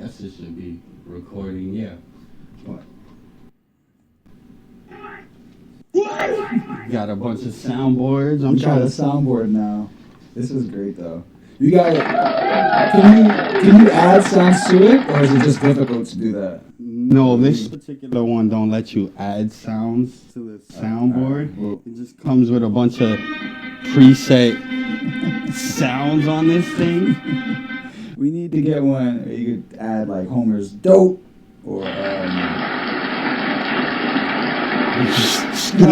guess it should be recording, yeah. But got a bunch of soundboards. I'm Try trying to to soundboard now. This is great though. You got can you add sounds to it, or is it just difficult to do that? No, this particular one don't let you add sounds to the soundboard. Well, It just comes with a bunch of preset sounds on this thing. we need to get one where you could add like Homer's dope or not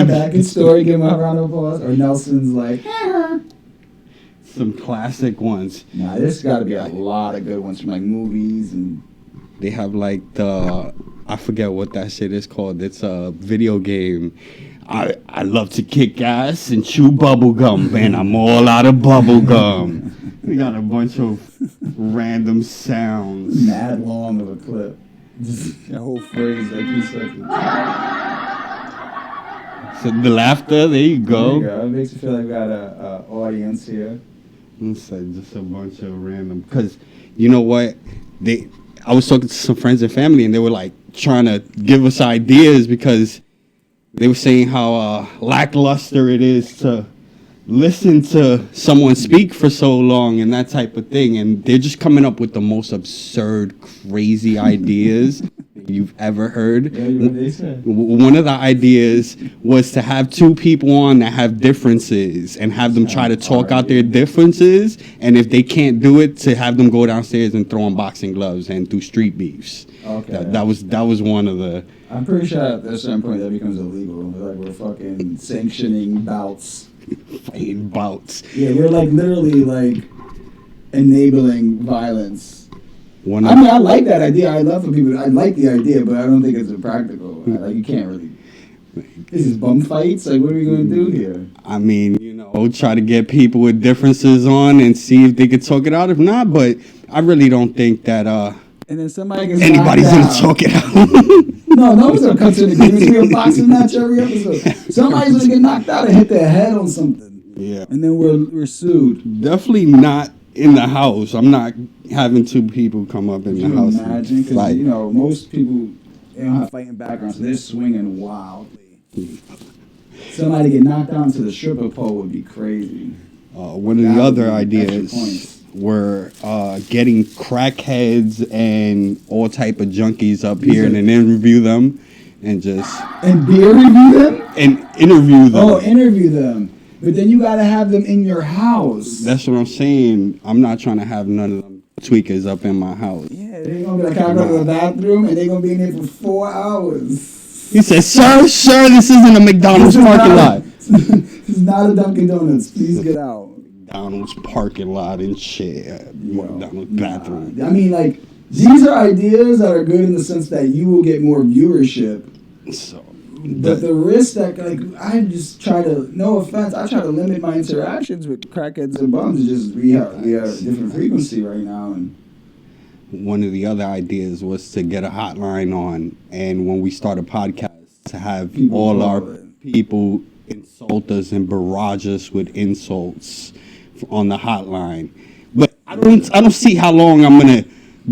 that good story. Give him a round of applause. Or Nelson's like. Some classic ones. Nah, there's got to be a lot of good ones from like movies and. They have like I forget what that shit is called. It's a video game. I love to kick ass and chew bubble gum, man. I'm all out of bubble gum. We got a bunch of random sounds. Mad long of a clip. Just a whole phrase like 2 seconds. So the laughter, there you There go. you go. It makes you feel like we got a audience here. It's like just a bunch of random. Because you know what? I was talking to some friends and family, and they were like trying to give us ideas because they were saying how lackluster it is to listen to someone speak for so long and that type of thing. And they're just coming up with the most absurd, crazy ideas you've ever heard. Yeah, what they said. One of the ideas was to have two people on that have differences and have them try to talk out their differences. And if they can't do it, to have them go downstairs and throw on boxing gloves and do street beefs. Okay. That was one of the. I'm pretty sure at a certain point that becomes illegal. Like we're fucking sanctioning bouts. Fighting bouts. Yeah, we're like literally like enabling violence. One I mean, I like that idea. I love for people. I like the idea, but I don't think it's practical. Like you can't really. This is bum fights. Like, what are we gonna do here? I mean, try to get people with differences on and see if they could talk it out. If not, but I really don't think that And then somebody gets anybody's knocked gonna out. talk it out. No one's gonna come to an agreement. We have a boxing match every episode. Somebody's gonna get knocked out and hit their head on something. Yeah. And then we're sued. Definitely not in the house. I'm not having two people come up in Can the you house. imagine? and Because fight. most people they don't have fighting backgrounds, so they're swinging wildly. Somebody get knocked out into the stripper pole would be crazy. One of That the would other be ideas extra points. were getting crackheads and all type of junkies up here and then interview them and just And beer review them? and interview them. Oh, interview them. But then you gotta have them in your house. That's what I'm saying. I'm not trying to have none of them tweakers up in my house. Yeah, they're gonna be like, can I go to the bathroom? And they're gonna be in there for 4 hours. He said, sir, this isn't a McDonald's parking lot. This is not a Dunkin' Donuts. Please get out. McDonald's parking lot and shit. McDonald's bathroom. I mean, like, these are ideas that are good in the sense that you will get more viewership. So, But the risk that, like, I just try to, no offense, I try to limit my interactions with crackheads and bums. It's just, we have a different frequency right now. And one of the other ideas was to get a hotline on, and when we start a podcast, to have People all call our it. people insult us and barrage us with insults on the hotline. But I don't see how long I'm gonna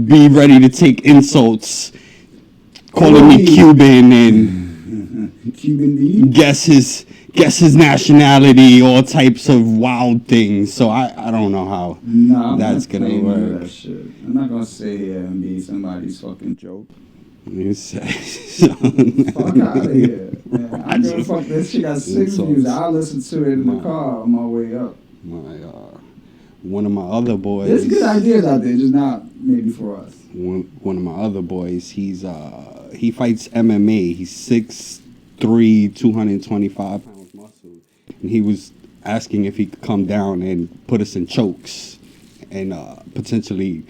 be ready to take insults, calling me Cuban and Cuban beef. guess his nationality, all types of wild things. So I don't know how No, I'm that's not gonna playing none of work. that shit. I'm not gonna sit here and be somebody's fucking joke. You say Fuck out of here. Man, I'm gonna fuck this shit. Got 6 views. I'll listen to it in the car on my way up. One of my other boys. There's good ideas out there, just not maybe for us. One of my other boys. He fights MMA. He's 6'3", 225 pounds muscle, and he was asking if he could come down and put us in chokes and potentially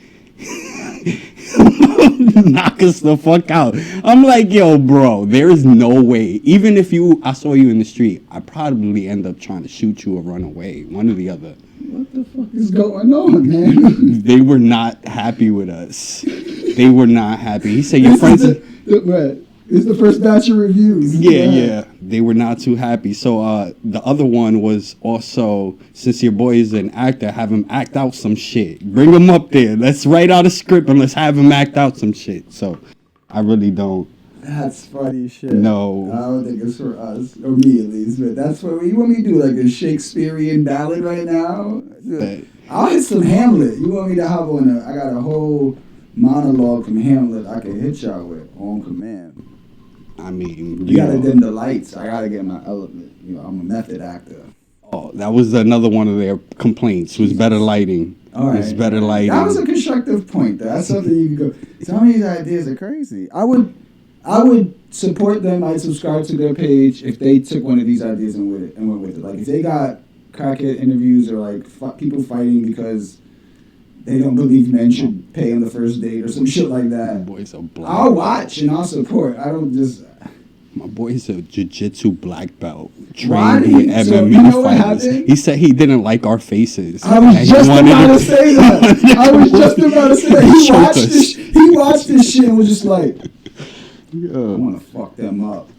knock us the fuck out. I'm like, yo, bro, there is no way. Even if I saw you in the street, I'd probably end up trying to shoot you or run away. One or the other. What the fuck is going on, man? They were not happy with us. They were not happy. He said, your friends... Right. It's the first batch of reviews. Yeah. They were not too happy. So the other one was also, since your boy is an actor, have him act out some shit. Bring him up there. Let's write out a script and let's have him act out some shit. So I really don't. That's funny shit. No. I don't think it's for us, or me at least. But that's what you want me to do, like a Shakespearean ballad right now. I'll hit some Hamlet. You want me to hop on I got a whole monologue from Hamlet I can hit y'all with on command. I mean, You gotta dim the lights. I gotta get my element. You know, I'm a method actor. Oh, that was another one of their complaints. Was better lighting. All right. It's better lighting. That was a constructive point. That's something you can go. Some of these ideas are crazy. I would support them. I'd subscribe to their page if they took one of these ideas and went with it. Like if they got crackhead interviews or like people fighting because they don't believe men should pay on the first date or some shit like that. Boys are black. I'll watch and I'll support. I don't just. My boy's a jiu-jitsu black belt Why trained did in so MMA you know what fighters. happened? He said he didn't like our faces. I was And he just wanted about to say that. I was just to about to say that. choke Watched us. this. He watched this shit and was just like, I Yeah. want to fuck them up.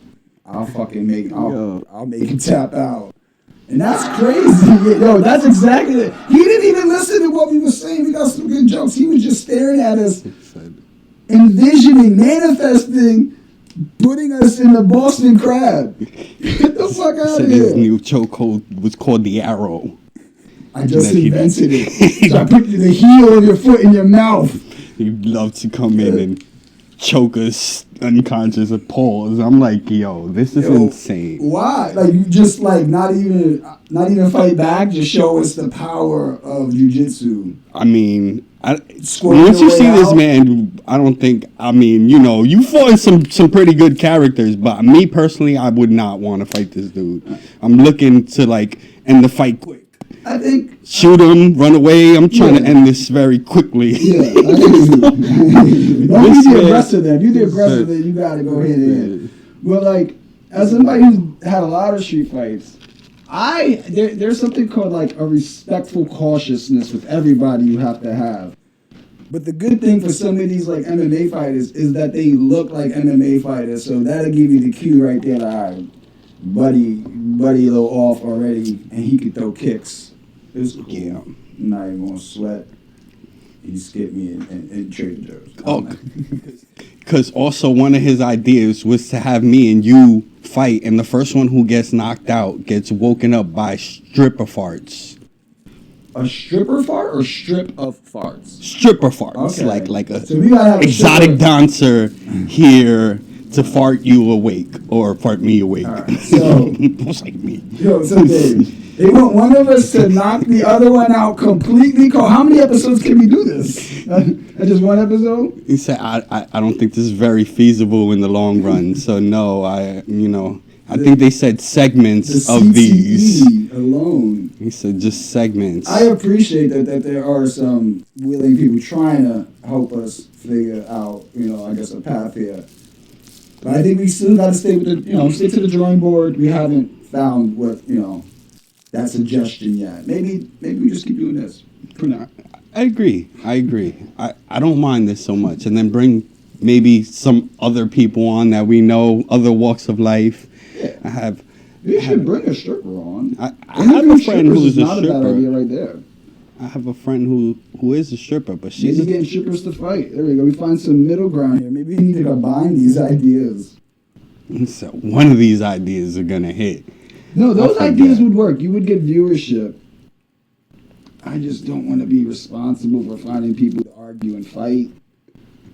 I'll make him tap out. And that's crazy. Yo, that's exactly it. He didn't even listen to what we were saying. We got some good jokes. He was just staring at us, envisioning, manifesting, putting us in the Boston Crab. Get the fuck out Said of his here. new chokehold was called the Arrow. I just that he invented did. it. So I put the heel of your foot in your mouth. He'd love to come in and choke us unconscious with paws. I'm like, yo, this is insane. Why? Like you just like not even fight back. Just show us the power of jujitsu. I mean, Squirting once you your way see this out. man, I don't think. I mean, you fought some pretty good characters, but me personally, I would not want to fight this dude. I'm looking to like end the fight quick. I think. Shoot him, run away. I'm trying to end this very quickly. Yeah. Don't be the aggressor then. You the aggressor then. You gotta go ahead and. Well, like as somebody who's had a lot of street fights, there's something called like a respectful cautiousness with everybody you have to have. But the good thing for some of these like MMA fighters is that they look like MMA fighters, so that'll give you the cue right there. Like, all right, buddy, a little off already, and he could throw kicks. It's cool. Yeah. I'm not even gonna sweat. He skipped me in Trader Joe's. Oh, because also one of his ideas was to have me and you fight, and the first one who gets knocked out gets woken up by stripper farts. A stripper fart or strip of farts? Stripper farts, Okay. like a So we gotta have a exotic stripper. dancer here to fart you awake or fart me awake. All right, so- It's like me. Yo, so they want one of us to knock the other one out completely. How many episodes can we do this? Just one episode? He said, I don't think this is very feasible in the long run. So no, I think they said segments The of CTE these. alone. He said just segments. I appreciate that there are some willing people trying to help us figure out, I guess a path here. But I think we still got to stay with stick to the drawing board. We haven't found what, that suggestion yet. Maybe we just keep doing this. I agree. I don't mind this so much. And then bring maybe some other people on that we know, other walks of life. Yeah. We should bring a stripper on. I have a friend who's a not a bad stripper. idea right there. I have a friend who is a stripper, but she's Maybe getting strippers to fight. There we go. We find some middle ground here. Maybe we need to combine these ideas. so one of these ideas are gonna hit. No, those I ideas forget. would work. You would get viewership. I just don't want to be responsible for finding people to argue and fight.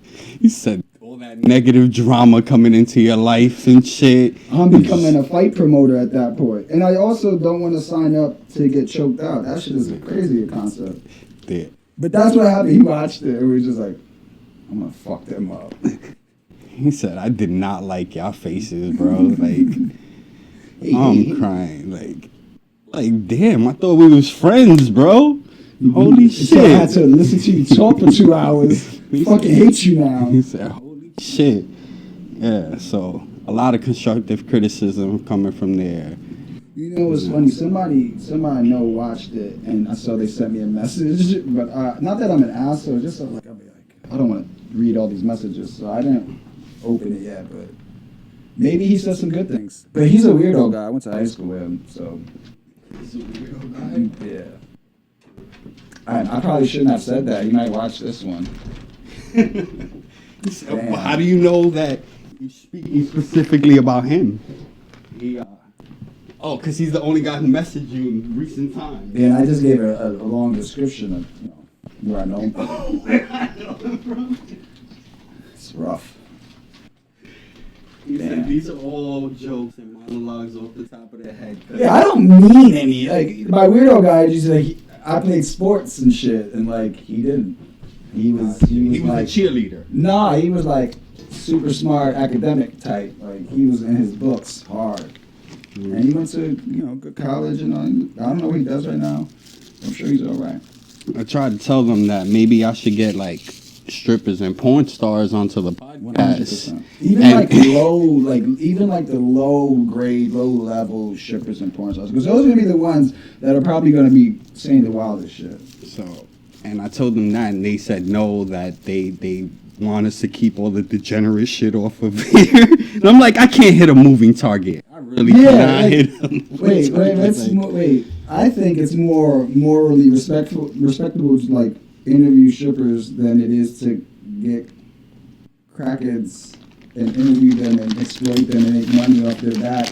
He said all that negative drama coming into your life and shit. I'm becoming a fight promoter at that point. And I also don't want to sign up to get choked out. That shit is a crazy concept. There. But that's what happened. He watched it and we was just like, I'm going to fuck them up. He said, I did not like y'all faces, bro. Like, I'm crying. Like, damn, I thought we was friends, bro. Holy So I had shit. to listen to you talk for 2 hours. Fucking hate you now. He said, holy shit. Yeah, so a lot of constructive criticism coming from there. You know what's funny? Somebody I know watched it, and I saw they sent me a message. But not that I'm an asshole, just so like I'll be like, I don't want to read all these messages, so I didn't open it yet. But maybe he said some good things. But he's a weirdo guy. I went to high school with him, so He's a weirdo guy. yeah. I probably shouldn't have said that. He might watch this one. Well, how do you know that you're speaking specifically about him? Oh, because he's the only guy who messaged you in recent times. Yeah, and I just gave a long description of where I know him from. Where I know him from. It's rough. He said Damn. these are all jokes and monologues off the top of their head. Yeah, I don't mean any. Like my weirdo guy, just like I played sports and shit, and like he didn't. He was like a cheerleader. nah. He was like super smart academic type. Like he was in his books hard, and he went to good college and I don't know what he does right now. I'm sure he's all right. I tried to tell them that maybe I should get like strippers and porn stars onto the podcast. 100%. Even like the low grade, low level strippers and porn stars, because those are gonna be the ones that are probably gonna be saying the wildest shit. So, and I told them that, and they said no, that they want us to keep all the degenerate shit off of here. And I'm like, I can't hit a moving target. I really cannot hit a moving target. Wait. I think it's more morally respectable to like interview strippers than it is to get crackheads and interview them and exploit them and make money off their back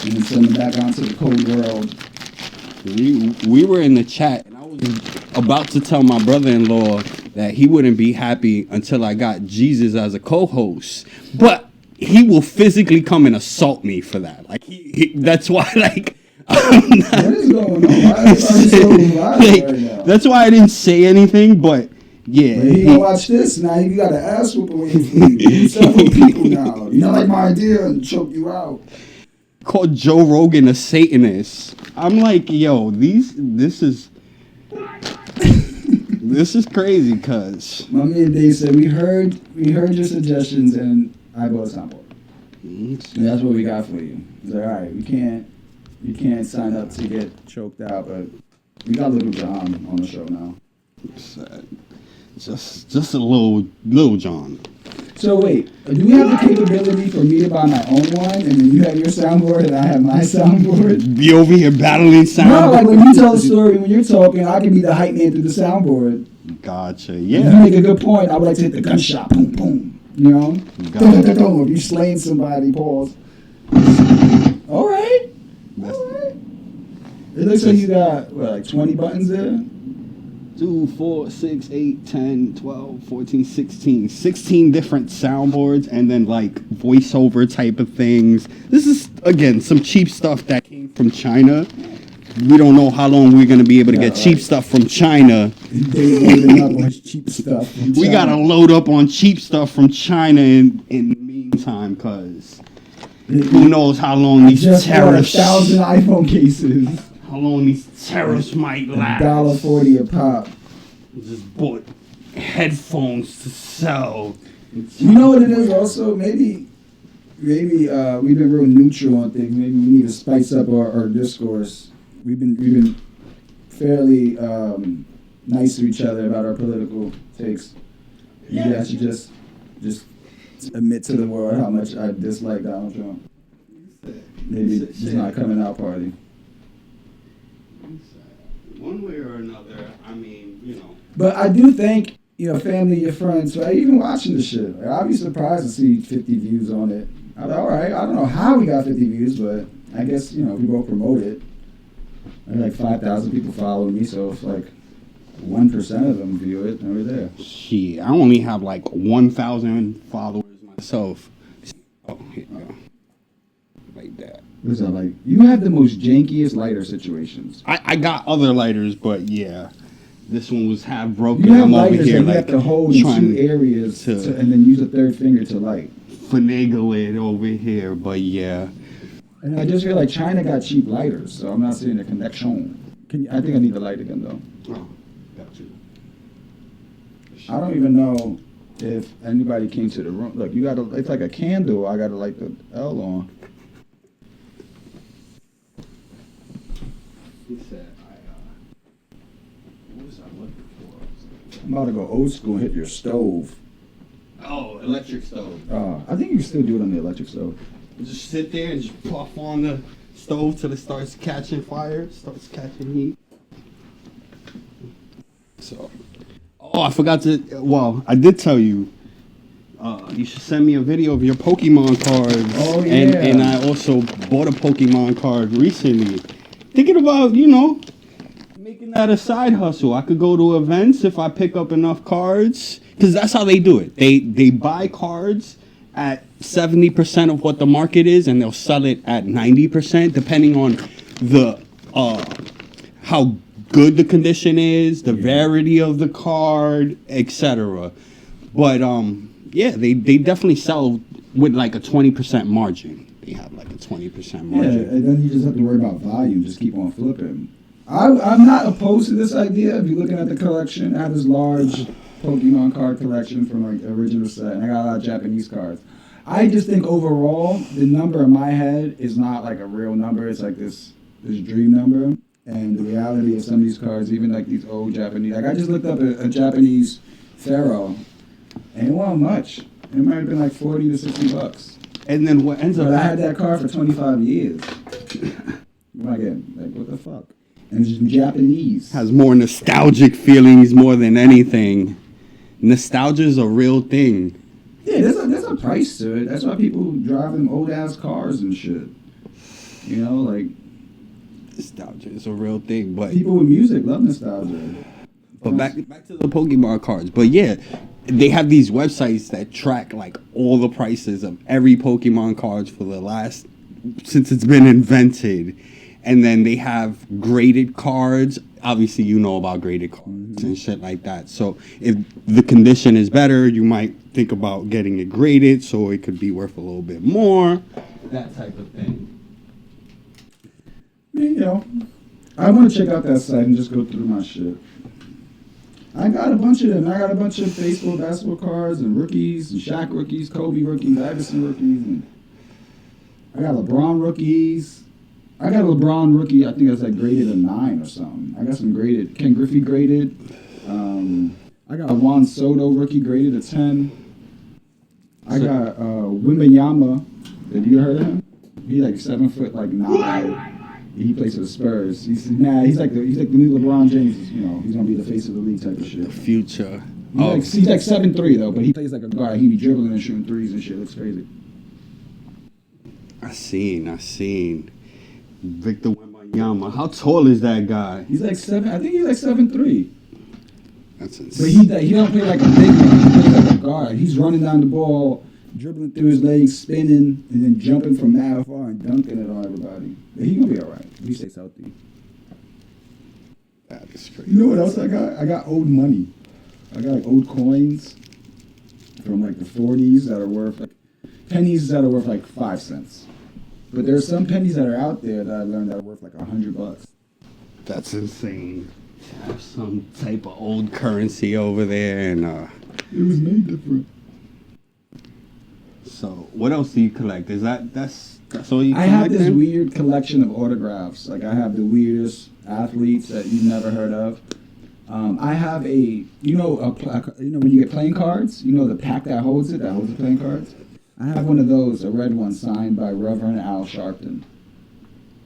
and then send them back onto the cold world. We were in the chat, and I was about to tell my brother-in-law that he wouldn't be happy until I got Jesus as a co-host, but he will physically come and assault me for that. Like that's why, like. What is going on? Why is so violent right now? That's why I didn't say anything, but yeah. But you gonna watch this now? You got an ass whooping waiting for you. Several people now. You don't like my idea and choke you out. Called Joe Rogan a Satanist. I'm like, yo, this is crazy, cuz. My man Dave said we heard your suggestions and I bought a soundboard. And that's what we got for you. He's like, all right, you can't sign up to get choked out, but we got Little John on the show now. Just a little John. So wait, do we have the capability for me to buy my own one, and then you have your soundboard and I have my soundboard? Be over here battling sound. No, like when you tell the story, when you're talking, I can be the hype man through the soundboard. Gotcha. You Yeah. make a good point. I would like to hit the gunshot, boom, boom. You know, if you slaying somebody, pause. All right. It looks like you got, like 20 buttons there? 2, 4, 6, 8, 10, 12, 14, 16. 16 different soundboards and then like voiceover type of things. This is, again, some cheap stuff that came from China. We don't know how long we're going to be able to get cheap stuff from China. They loading up on cheap stuff. We got to load up on cheap stuff from China in the meantime, because who knows how long these terrorists... Just 1,000 iPhone cases. How long these terrorists might last. $1.40 a pop. Just bought headphones to sell. You know what it is also? Maybe we've been real neutral on things. Maybe we need to spice up our discourse. We've been fairly nice to each other about our political takes. Maybe I should just admit to the world how much I dislike Donald Trump. Maybe it's not coming out party. One way or another, I mean, But I do think, family, your friends, right? Even watching the shit. Like, I'd be surprised to see 50 views on it. I'm like, all right, I don't know how we got 50 views, but I guess, we both promote it. I have like 5,000 people following me, so if like 1% of them view it, then we're there. shit, I only have like 1,000 followers myself. Oh, here you go. Like that. What's that like? You have the most jankiest lighter situations. I got other lighters, but yeah. This one was half broken. You have I'm over lighters here that you like have to hold in trying two areas to and then use a third finger to light. finagle it over here, but yeah. And I just feel like China got cheap lighters, so I'm not seeing the connection. I think I need the light again, though. Oh, got you. I don't even know if anybody came to the room. Look, it's like a candle. I gotta light the L on. He said, what was I looking for? I'm about to go old school and hit your stove. Oh, electric stove. I think you can still do it on the electric stove. Just sit there and just puff on the stove till it starts catching fire, starts catching heat. So, oh, I forgot to. Well, I did tell you. You should send me a video of your Pokemon cards. Oh yeah. And I also bought a Pokemon card recently. Thinking about, making that a side hustle. I could go to events if I pick up enough cards, because that's how they do it. They buy cards at 70% of what the market is, and they'll sell it at 90%, depending on the how good the condition is, the rarity of the card, etc. But yeah, they definitely sell with like a 20% margin. They have like a 20% margin. Yeah, and then you just have to worry about volume. Just keep on flipping. I'm not opposed to this idea. If you're looking at the collection, I have this large Pokemon card collection from like the original set, and I got a lot of Japanese cards. I just think overall, the number in my head is not like a real number. It's like this dream number. And the reality of some of these cards, even like these old Japanese, like I just looked up a Japanese Pharaoh, and it wasn't much. It might have been like $40 to $60. And then what ends up? But I had that card for 25 years. What am I getting? Like, what the fuck? And it's just Japanese. Has more nostalgic feelings more than anything. Nostalgia is a real thing. Yeah, there's a price to it. That's why people drive them old ass cars and shit. Like nostalgia is a real thing. But people with music love nostalgia. But back to the Pokemon cards. But yeah, they have these websites that track like all the prices of every Pokemon cards for the last since it's been invented. And then they have graded cards. Obviously, you know about graded cards and shit like that. So if the condition is better, you might think about getting it graded so it could be worth a little bit more. That type of thing. I want to check out that site and just go through my shit. I got a bunch of them. I got a bunch of baseball, basketball cards and rookies and Shaq rookies, Kobe rookies, Iverson rookies. And I got LeBron rookies. I got a LeBron rookie, I think that's like graded a 9 or something. I got some graded, Ken Griffey graded. I got a Juan Soto rookie graded a 10. I got Wembanyama. Have you heard of him? He's like 7 foot, like 9. He plays for the Spurs. He's like the new LeBron James. He's gonna be the face of the league type of shit. The future. He's like 7'3" though, but he plays like a guard. He be dribbling and shooting threes and shit. Looks crazy. I seen. Victor Wembanyama. How tall is that guy? He's like 7. I think he's like 7'3". That's insane. But he don't play like a big man. He plays like a guard. He's running down the ball, dribbling through his legs, spinning, and then jumping from that far and dunking it on everybody. But he gonna be all right. He stays healthy. That is crazy. You know what else I got? I got old money. I got like old coins from like the 40s that are worth like pennies that are worth like 5 cents. But there's some pennies that are out there that I learned that are worth like $100. That's insane. To have some type of old currency over there, and it was made different. So, what else do you collect? That's all you collect? I have this weird collection of autographs. Like I have the weirdest athletes that you've never heard of. I have when you get playing cards, the pack that holds the playing cards. I have one of those, a red one signed by Reverend Al Sharpton.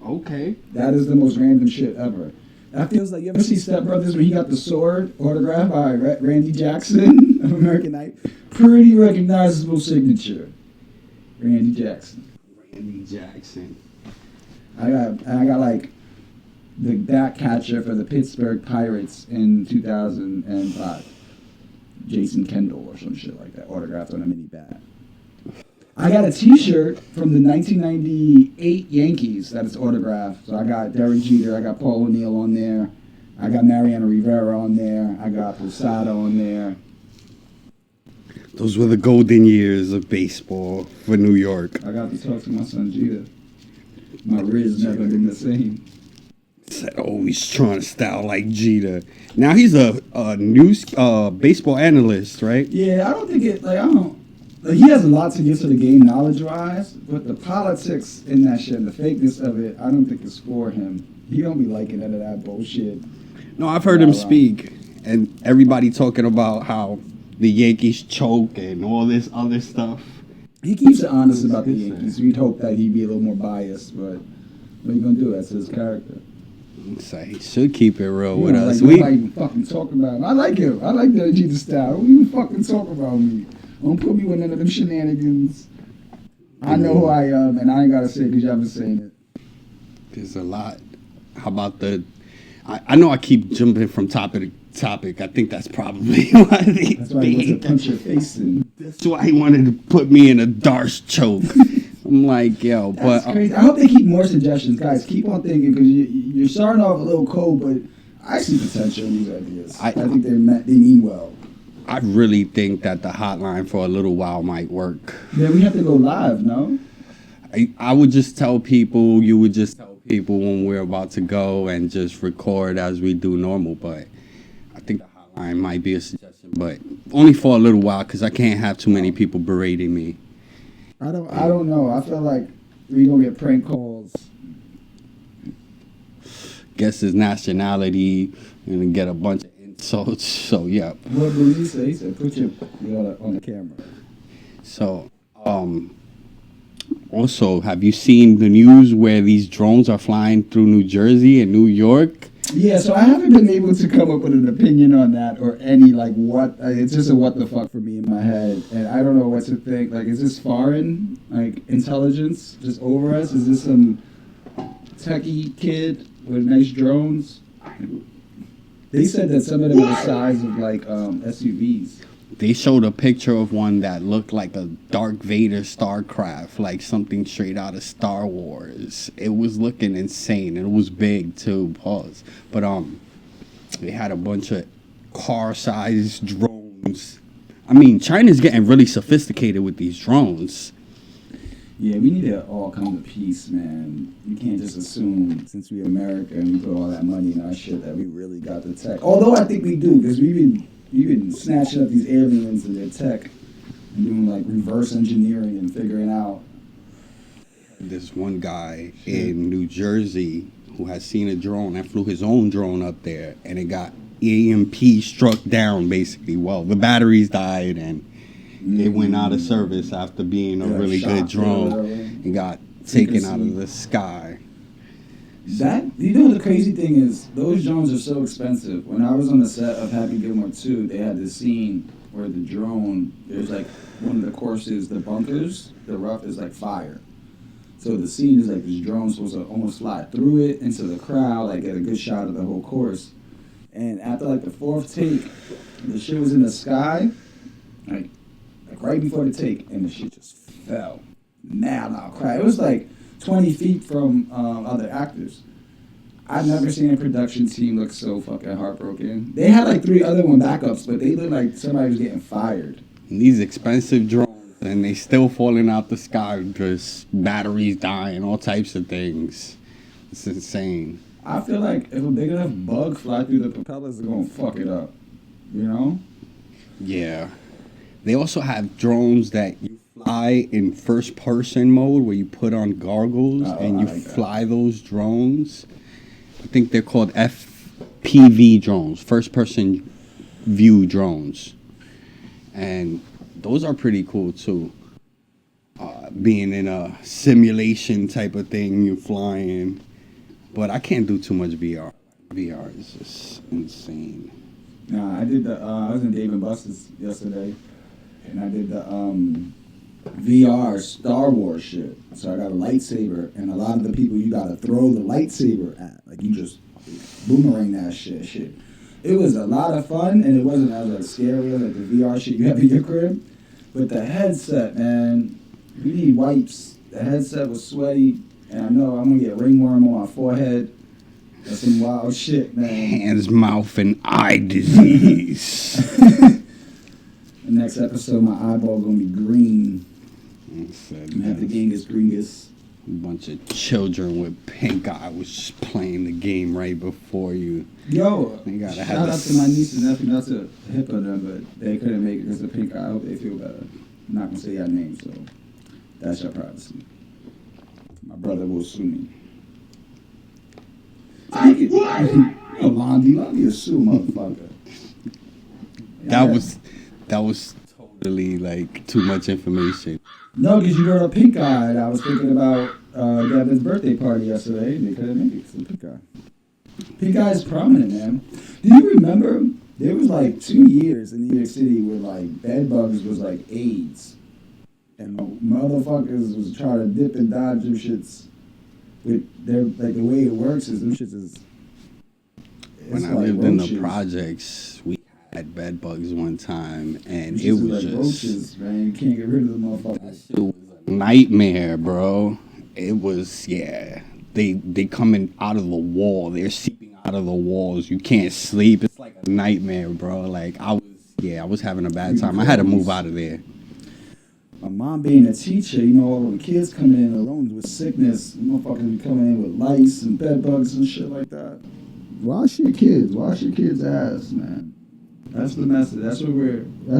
Okay. That is the most random shit ever. That feels like, you ever see Step Brothers when he got the sword autographed by Randy Jackson of American Night? Pretty recognizable signature. Randy Jackson. I got like the bat catcher for the Pittsburgh Pirates in 2005. Jason Kendall or some shit like that, autographed on a mini bat. I got a T-shirt from the 1998 Yankees that is autographed. So I got Derek Jeter, I got Paul O'Neill on there, I got Mariano Rivera on there, I got Posada on there. Those were the golden years of baseball for New York. I got to talk to my son Jeter. My Riz never been the same. Said, he's trying to style like Jeter. Now he's a news baseball analyst, right? Yeah, I don't think he has a lot to get to the game knowledge-wise, but the politics in that shit and the fakeness of it, I don't think it's for him. He don't be liking none of that bullshit. No, I've heard him speak, and everybody talking about how the Yankees choke and all this other stuff. He keeps it honest about the Yankees. We'd hope that he'd be a little more biased, but what are you gonna do? That's his character. So he should keep it real You with know, us. like, nobody even fucking talk about him. I like him. I like the Jeter style. Don't even fucking talk about me. Don't put me with none of them shenanigans. I know who I am, and I ain't gotta say it because y'all been saying it. There's a lot. How about the? I know I keep jumping from topic to topic. I think that's probably why they. That's why he wants to punch your face in. That's why he wanted to put me in a Darce choke. I'm like, yo, That's but crazy. I hope they keep more suggestions, guys. Keep on thinking because you're starting off a little cold, but I see potential in these ideas. I think they mean well. I really think that the hotline for a little while might work. Yeah, we have to go live, no? I would just tell people, you would just tell people when we're about to go and just record as we do normal. But I think the hotline might be a suggestion, but only for a little while because I can't have too many people berating me. I don't know. I feel like we gonna get prank calls. Guess his nationality and get a bunch of insults. So yeah. What did he say? He said, "Put you on the camera." So also, have you seen the news where these drones are flying through New Jersey and New York? Yeah, so I haven't been able to come up with an opinion on that or any, like, what. It's just a what the fuck for me in my head. And I don't know what to think. Like, is this foreign, like, intelligence just over us? Is this some techie kid with nice drones? They said that some of them are the size of, like, SUVs. They showed a picture of one that looked like a Darth Vader Starcraft, like something straight out of Star Wars. It was looking insane, and it was big too. Pause. But they had a bunch of car-sized drones. I mean, China's getting really sophisticated with these drones. Yeah, we need to all come to peace, man. You can't just assume, since we're America and we put all that money in our shit, that we really got the tech. Although I think we do, because we've been snatching up these aliens and their tech and doing like reverse engineering and figuring out. This one guy in New Jersey who has seen a drone and flew his own drone up there, and it got EMP struck down basically. Well, the batteries died and it went out of service after being a really good drone and got taken out of the sky. That, you know, the crazy thing is, those drones are so expensive. When I was on the set of Happy Gilmore 2, they had this scene where the drone, there's like one of the courses, the bunkers, the rough is like fire. So the scene is like this drone supposed to almost fly through it into the crowd, like get a good shot of the whole course. And after like the fourth take, the shit was in the sky, like right before the take, and the shit just fell. Mad loud cry. It was like 20 feet from other actors. I've never seen a production team look so fucking heartbroken. They had like 3 other backups, but they looked like somebody was getting fired. And these expensive drones, and they still falling out the sky, just batteries dying, all types of things. It's insane. I feel like if a big enough bug fly through the propellers, they're gonna fuck it up. You know? Yeah. They also have drones that you fly in first person mode where you put on goggles and you fly those drones. I think they're called FPV drones, first person view drones. And those are pretty cool too. Being in a simulation type of thing, you're flying. But I can't do too much VR. VR is just insane. Nah, I was in Dave & Buster's yesterday, and I did the VR Star Wars shit. So I got a lightsaber, and a lot of the people you gotta throw the lightsaber at. Like, you just boomerang that shit. It was a lot of fun, and it wasn't as like scary as like the VR shit you have in your crib. But the headset, man, you need wipes. The headset was sweaty, and I know I'm gonna get ringworm on my forehead. That's some wild shit, man. Hands, mouth, and eye disease. The next episode, my eyeball gonna be green. I'm gonna have the Genghis Gringus. A bunch of children with pink eye was just playing the game right before you. Yo, shout out to my niece and nephew, not to hip on them, but they couldn't make it because of pink eye. I hope they feel better. I'm not gonna say your name, so that's your privacy. My brother will sue me. Londy a sue, motherfucker. That was totally like too much information. No, because you brought up Pink Eye, and I was thinking about Devin's birthday party yesterday, and they couldn't make it. So Pink Eye. Pink Eye is prominent, man. Do you remember there was like 2 years in New York City where like bed bugs was like AIDS, and motherfuckers was trying to dip and dodge them shits. With their like the way it works is them shits is. When I lived in the projects, we had bed bugs one time, and it was like just roaches, man. You can't get rid of the motherfuckers. It was a nightmare, bro. It was They coming out of the wall. They're seeping out of the walls. You can't sleep. It's like a nightmare, bro. Like I was having a bad time. I had to move out of there. My mom being a teacher, you know, all the kids coming in alone with sickness, motherfuckers be coming in with lice and bed bugs and shit like that. Wash your kids. Wash your kids' ass, man. That's the message. That's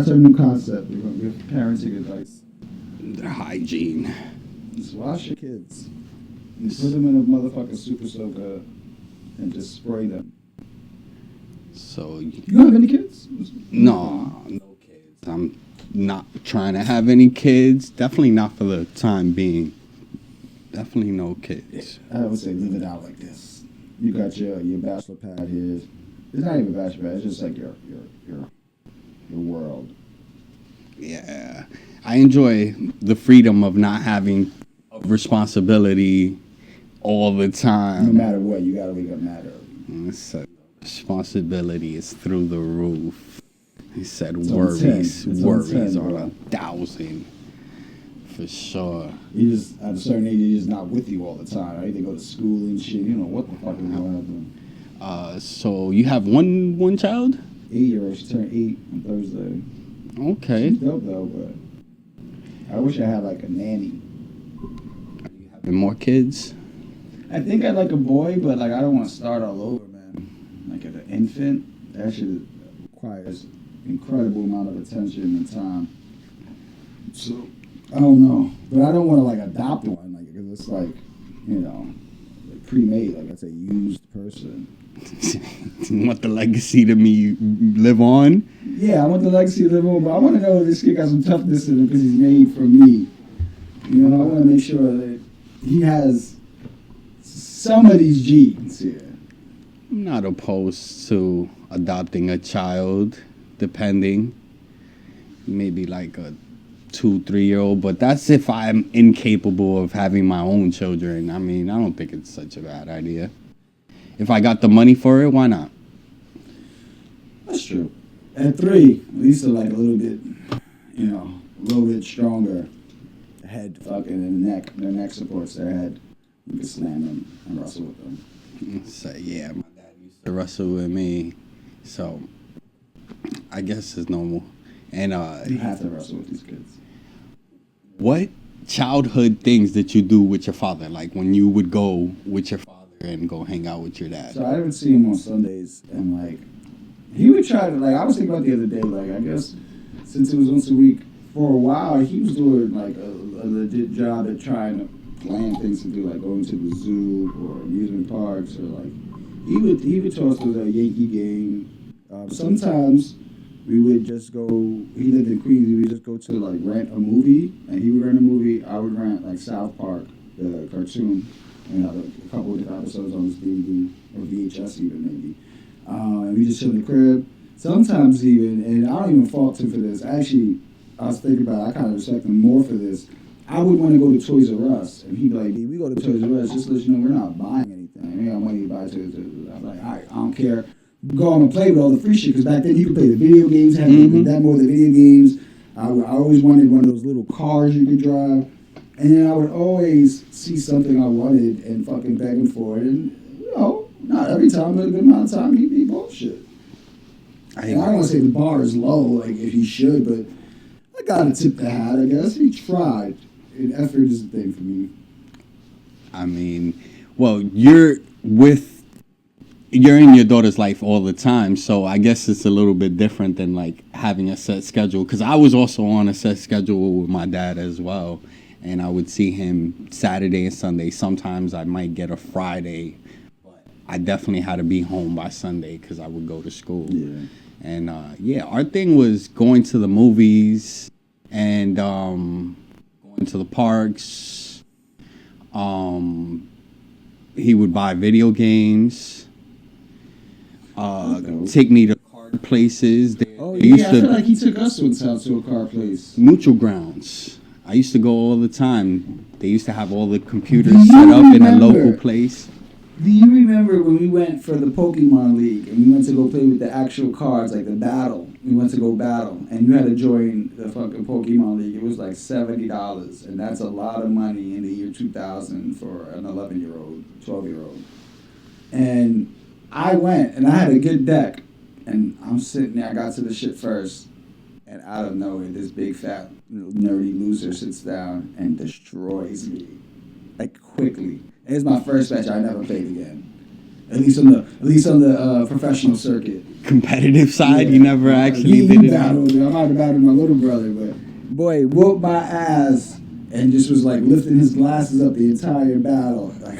our new concept. We're gonna give parenting advice. The hygiene. Just wash your kids. And put them in a motherfucking super soaker and just spray them. So you don't have any kids? No kids. I'm not trying to have any kids. Definitely not for the time being. Definitely no kids. I would say live it out like this. You got your bachelor pad here. It's not even a bachelor pad. It's just like your world. Yeah, I enjoy the freedom of not having a responsibility all the time. No matter what, you gotta wake up mad early. So responsibility is through the roof. He said it's worries on 1,000 for sure. You just at a certain age, you're just not with you all the time. Right? They go to school and shit. You know what the fuck is going on. So you have one child? 8-year-old. She turned 8 on Thursday. Okay. She's dope though, but I wish I had like a nanny. Are you having more kids? I think I'd like a boy, but like I don't want to start all over, man. Like an infant, that shit requires incredible amount of attention and time. So I don't know, but I don't want to like adopt one, like because it's like, you know, like pre-made, like that's a used person. You want the legacy to me live on? Yeah, I want the legacy to live on, but I want to know if this kid got some toughness in him because he's made for me. You know, I want to make sure that he has some of these genes here. I'm not opposed to adopting a child, depending. Maybe like a 2-3-year-old, but that's if I'm incapable of having my own children. I mean, I don't think it's such a bad idea. If I got the money for it, why not? That's true. At 3, at least they're like a little bit, you know, a little bit stronger. Head fucking and their neck supports their head. You can slam them and wrestle with them. So yeah, my dad used to wrestle with me, so I guess it's normal. And you have to wrestle with these kids. What childhood things did you do with your father? Like when you would go with your father and go hang out with your dad? So I would see him on Sundays, and like he would try to like. I was thinking about the other day, like I guess since it was once a week for a while, he was doing like a legit job at trying to plan things to do, like going to the zoo or amusement parks, or like he would toss us a Yankee game. Sometimes we would just go. He lived in Queens. We would just go to like rent a movie, and he would rent a movie. I would rent like South Park, the cartoon, and a couple of different episodes on his DVD or VHS even maybe. And we just chill in the crib. Sometimes even, and I don't even fault him for this. Actually, I was thinking about it, I kind of respect him more for this. I would want to go to Toys R Us, and he'd be like, "We go to Toys R Us, just to let you know we're not buying anything. We got money to buy Toys R Us." I'm like, "All right, I don't care. Go on and play with all the free shit," because back then you could play the video games, have the demo of the video games. I always wanted one of those little cars you could drive, and then I would always see something I wanted and fucking beg him for it, and you know, not every time, but a good amount of time he'd be bullshit. I don't want to say the bar is low, like if he should, but I gotta tip the hat, I guess. He tried. And effort is the thing for me. I mean, well, you're in your daughter's life all the time, so I guess it's a little bit different than like having a set schedule. Because I was also on a set schedule with my dad as well, and I would see him Saturday and Sunday. Sometimes I might get a Friday, but I definitely had to be home by Sunday because I would go to school. Yeah. And our thing was going to the movies and going going to the parks. He would buy video games. Take me to card places. Oh yeah, I feel like he took us once out to a car place. Neutral Grounds. I used to go all the time. They used to have all the computers set up in a local place. Do you remember when we went for the Pokemon League and we went to go play with the actual cards, like the battle? We went to go battle, and you had to join the fucking Pokemon League. It was like $70, and that's a lot of money in the year 2000 for an 11-year-old, 12-year-old. And I went, and I had a good deck, and I'm sitting there. I got to the shit first, and out of nowhere, this big fat nerdy loser sits down and destroys me, like quickly. It's my first match. I never played again. At least on the professional circuit. Competitive side, you never actually did did it. I might have battled my little brother, but boy, whooped my ass and just was like lifting his glasses up the entire battle, like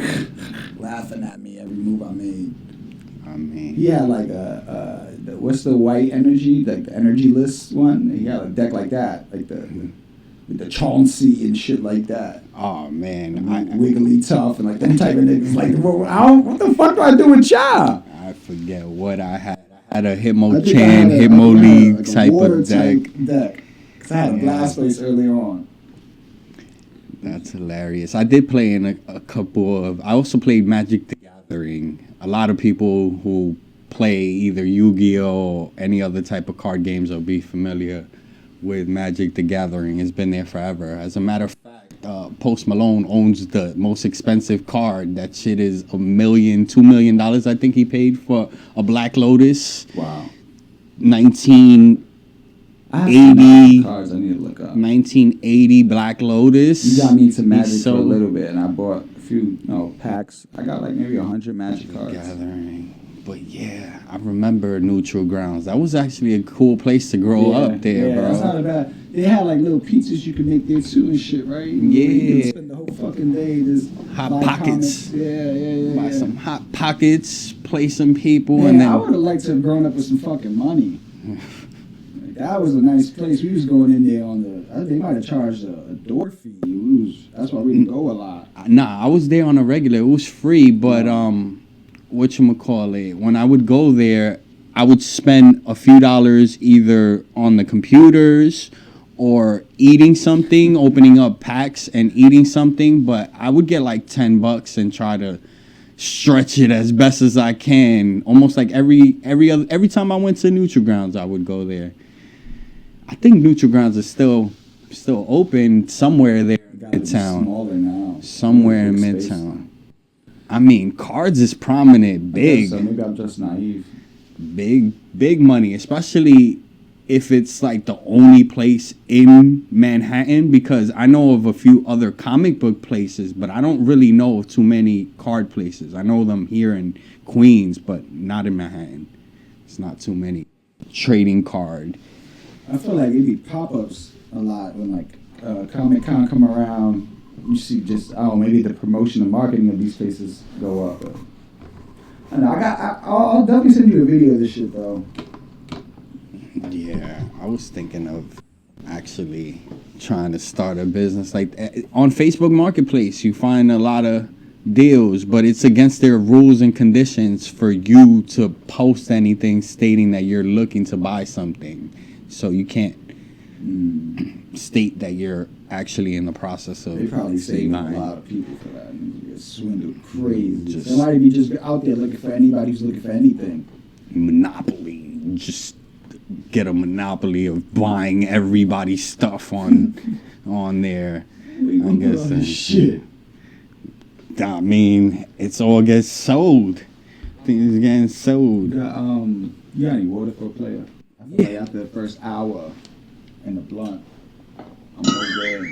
laughing at me every move I made. I mean, he had like what's the white energy, like the energy list one? He had a deck like that, like with the Chauncey and shit like that. Oh man, Wiggly Tough and like them type of niggas. Like, what the fuck do I do with y'all? I forget what I had. I had a Hitmonchan, Hitmo League like type of deck. Cause I had a blast place earlier on. That's hilarious. I did play in a couple of. I also played Magic the Gathering. A lot of people who play either Yu-Gi-Oh or any other type of card games will be familiar with Magic the Gathering. It's been there forever. As a matter of fact, Post Malone owns the most expensive card. That shit is $2 million. I think he paid for a Black Lotus. Wow. 1980 cards I need to look up. 1980 Black Lotus. You got me into Magic for a little bit, and I bought a few packs. I got like maybe 100 Magic cards. Gathering. But yeah, I remember Neutral Grounds. That was actually a cool place to grow up there, bro. That's not bad. They had like little pizzas you could make there too and shit, right? You could spend the whole fucking day just Hot Pockets. Buy some Hot Pockets, play some people, man, and then I would have liked to have grown up with some fucking money. That was a nice place. We was going in there on they might have charged a door fee. That's why we didn't go a lot. Nah, I was there on a regular. It was free, but whatchamacallit, when I would go there, I would spend a few dollars either on the computers or eating something, opening up packs and eating something, but I would get like $10 and try to stretch it as best as I can. Almost like every time I went to Neutral Grounds, I would go there. I think Neutral Grounds is still open somewhere there in Midtown. Smaller now. Somewhere in Midtown. I mean, cards is prominent, big. So maybe I'm just naive. Big money, especially if it's like the only place in Manhattan, because I know of a few other comic book places, but I don't really know of too many card places. I know them here in Queens, but not in Manhattan. It's not too many. Trading card. I feel like it'd be pop-ups a lot when like Comic-Con come around. You see just maybe the promotion and marketing of these places go up. I know, I'll definitely send you a video of this shit though. Yeah, I was thinking of actually trying to start a business like on Facebook Marketplace. You find a lot of deals, but it's against their rules and conditions for you to post anything stating that you're looking to buy something. So you can't state that you're actually in the process of. They probably saved a lot of people for that. You get swindled crazy. Somebody be just out there looking for anybody who's looking for anything. Monopoly. Just get a monopoly of buying everybody's stuff on there. I guess shit. I mean, it's all gets sold. Things getting sold. You got any water for a player? I feel like after the first hour and the blunt, I'm no good.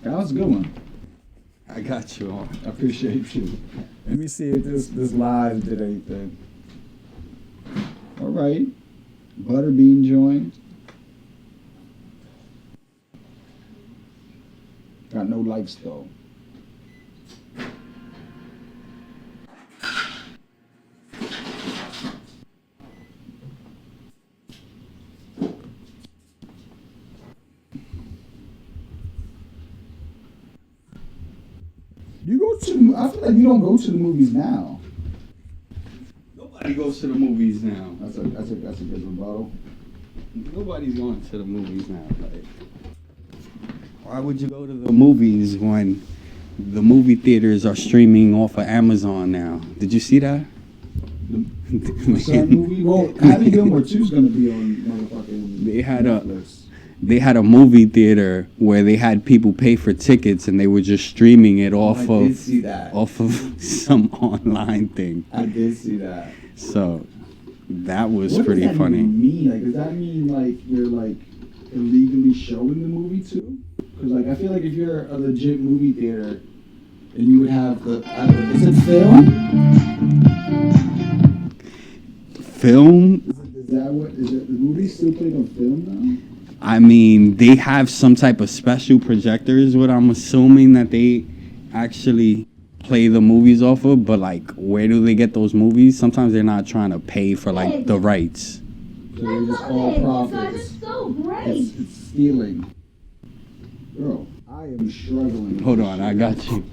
That was a good one. I got you on. I appreciate you. Let me see if this live did anything. All right. Butterbean joined. Got no likes though. You go to. I feel like you don't go to the movies now. Nobody goes to the movies now. That's a good rebuttal. Nobody's going to the movies now. Like, why would you go to the movies when the movie theaters are streaming off of Amazon now? Did you see that? Some movie. Well, Happy Gilmore 2 is gonna be on motherfucking. They had a movie theater where they had people pay for tickets and they were just streaming it off I of did see that. off of some online thing. I did see that. So that was What pretty does that funny. even mean? Like, does that mean like you're like illegally showing the movie too? Because like I feel like if you're a legit movie theater and you would have the is it Film? Is that what is it? The movie's still playing on film now? I mean, they have some type of special projectors, what I'm assuming that they actually play the movies off of, but like, where do they get those movies? Sometimes they're not trying to pay for like the rights. So they're just all profits. It's so great. It's stealing. Girl, I am struggling. Hold on, I got you.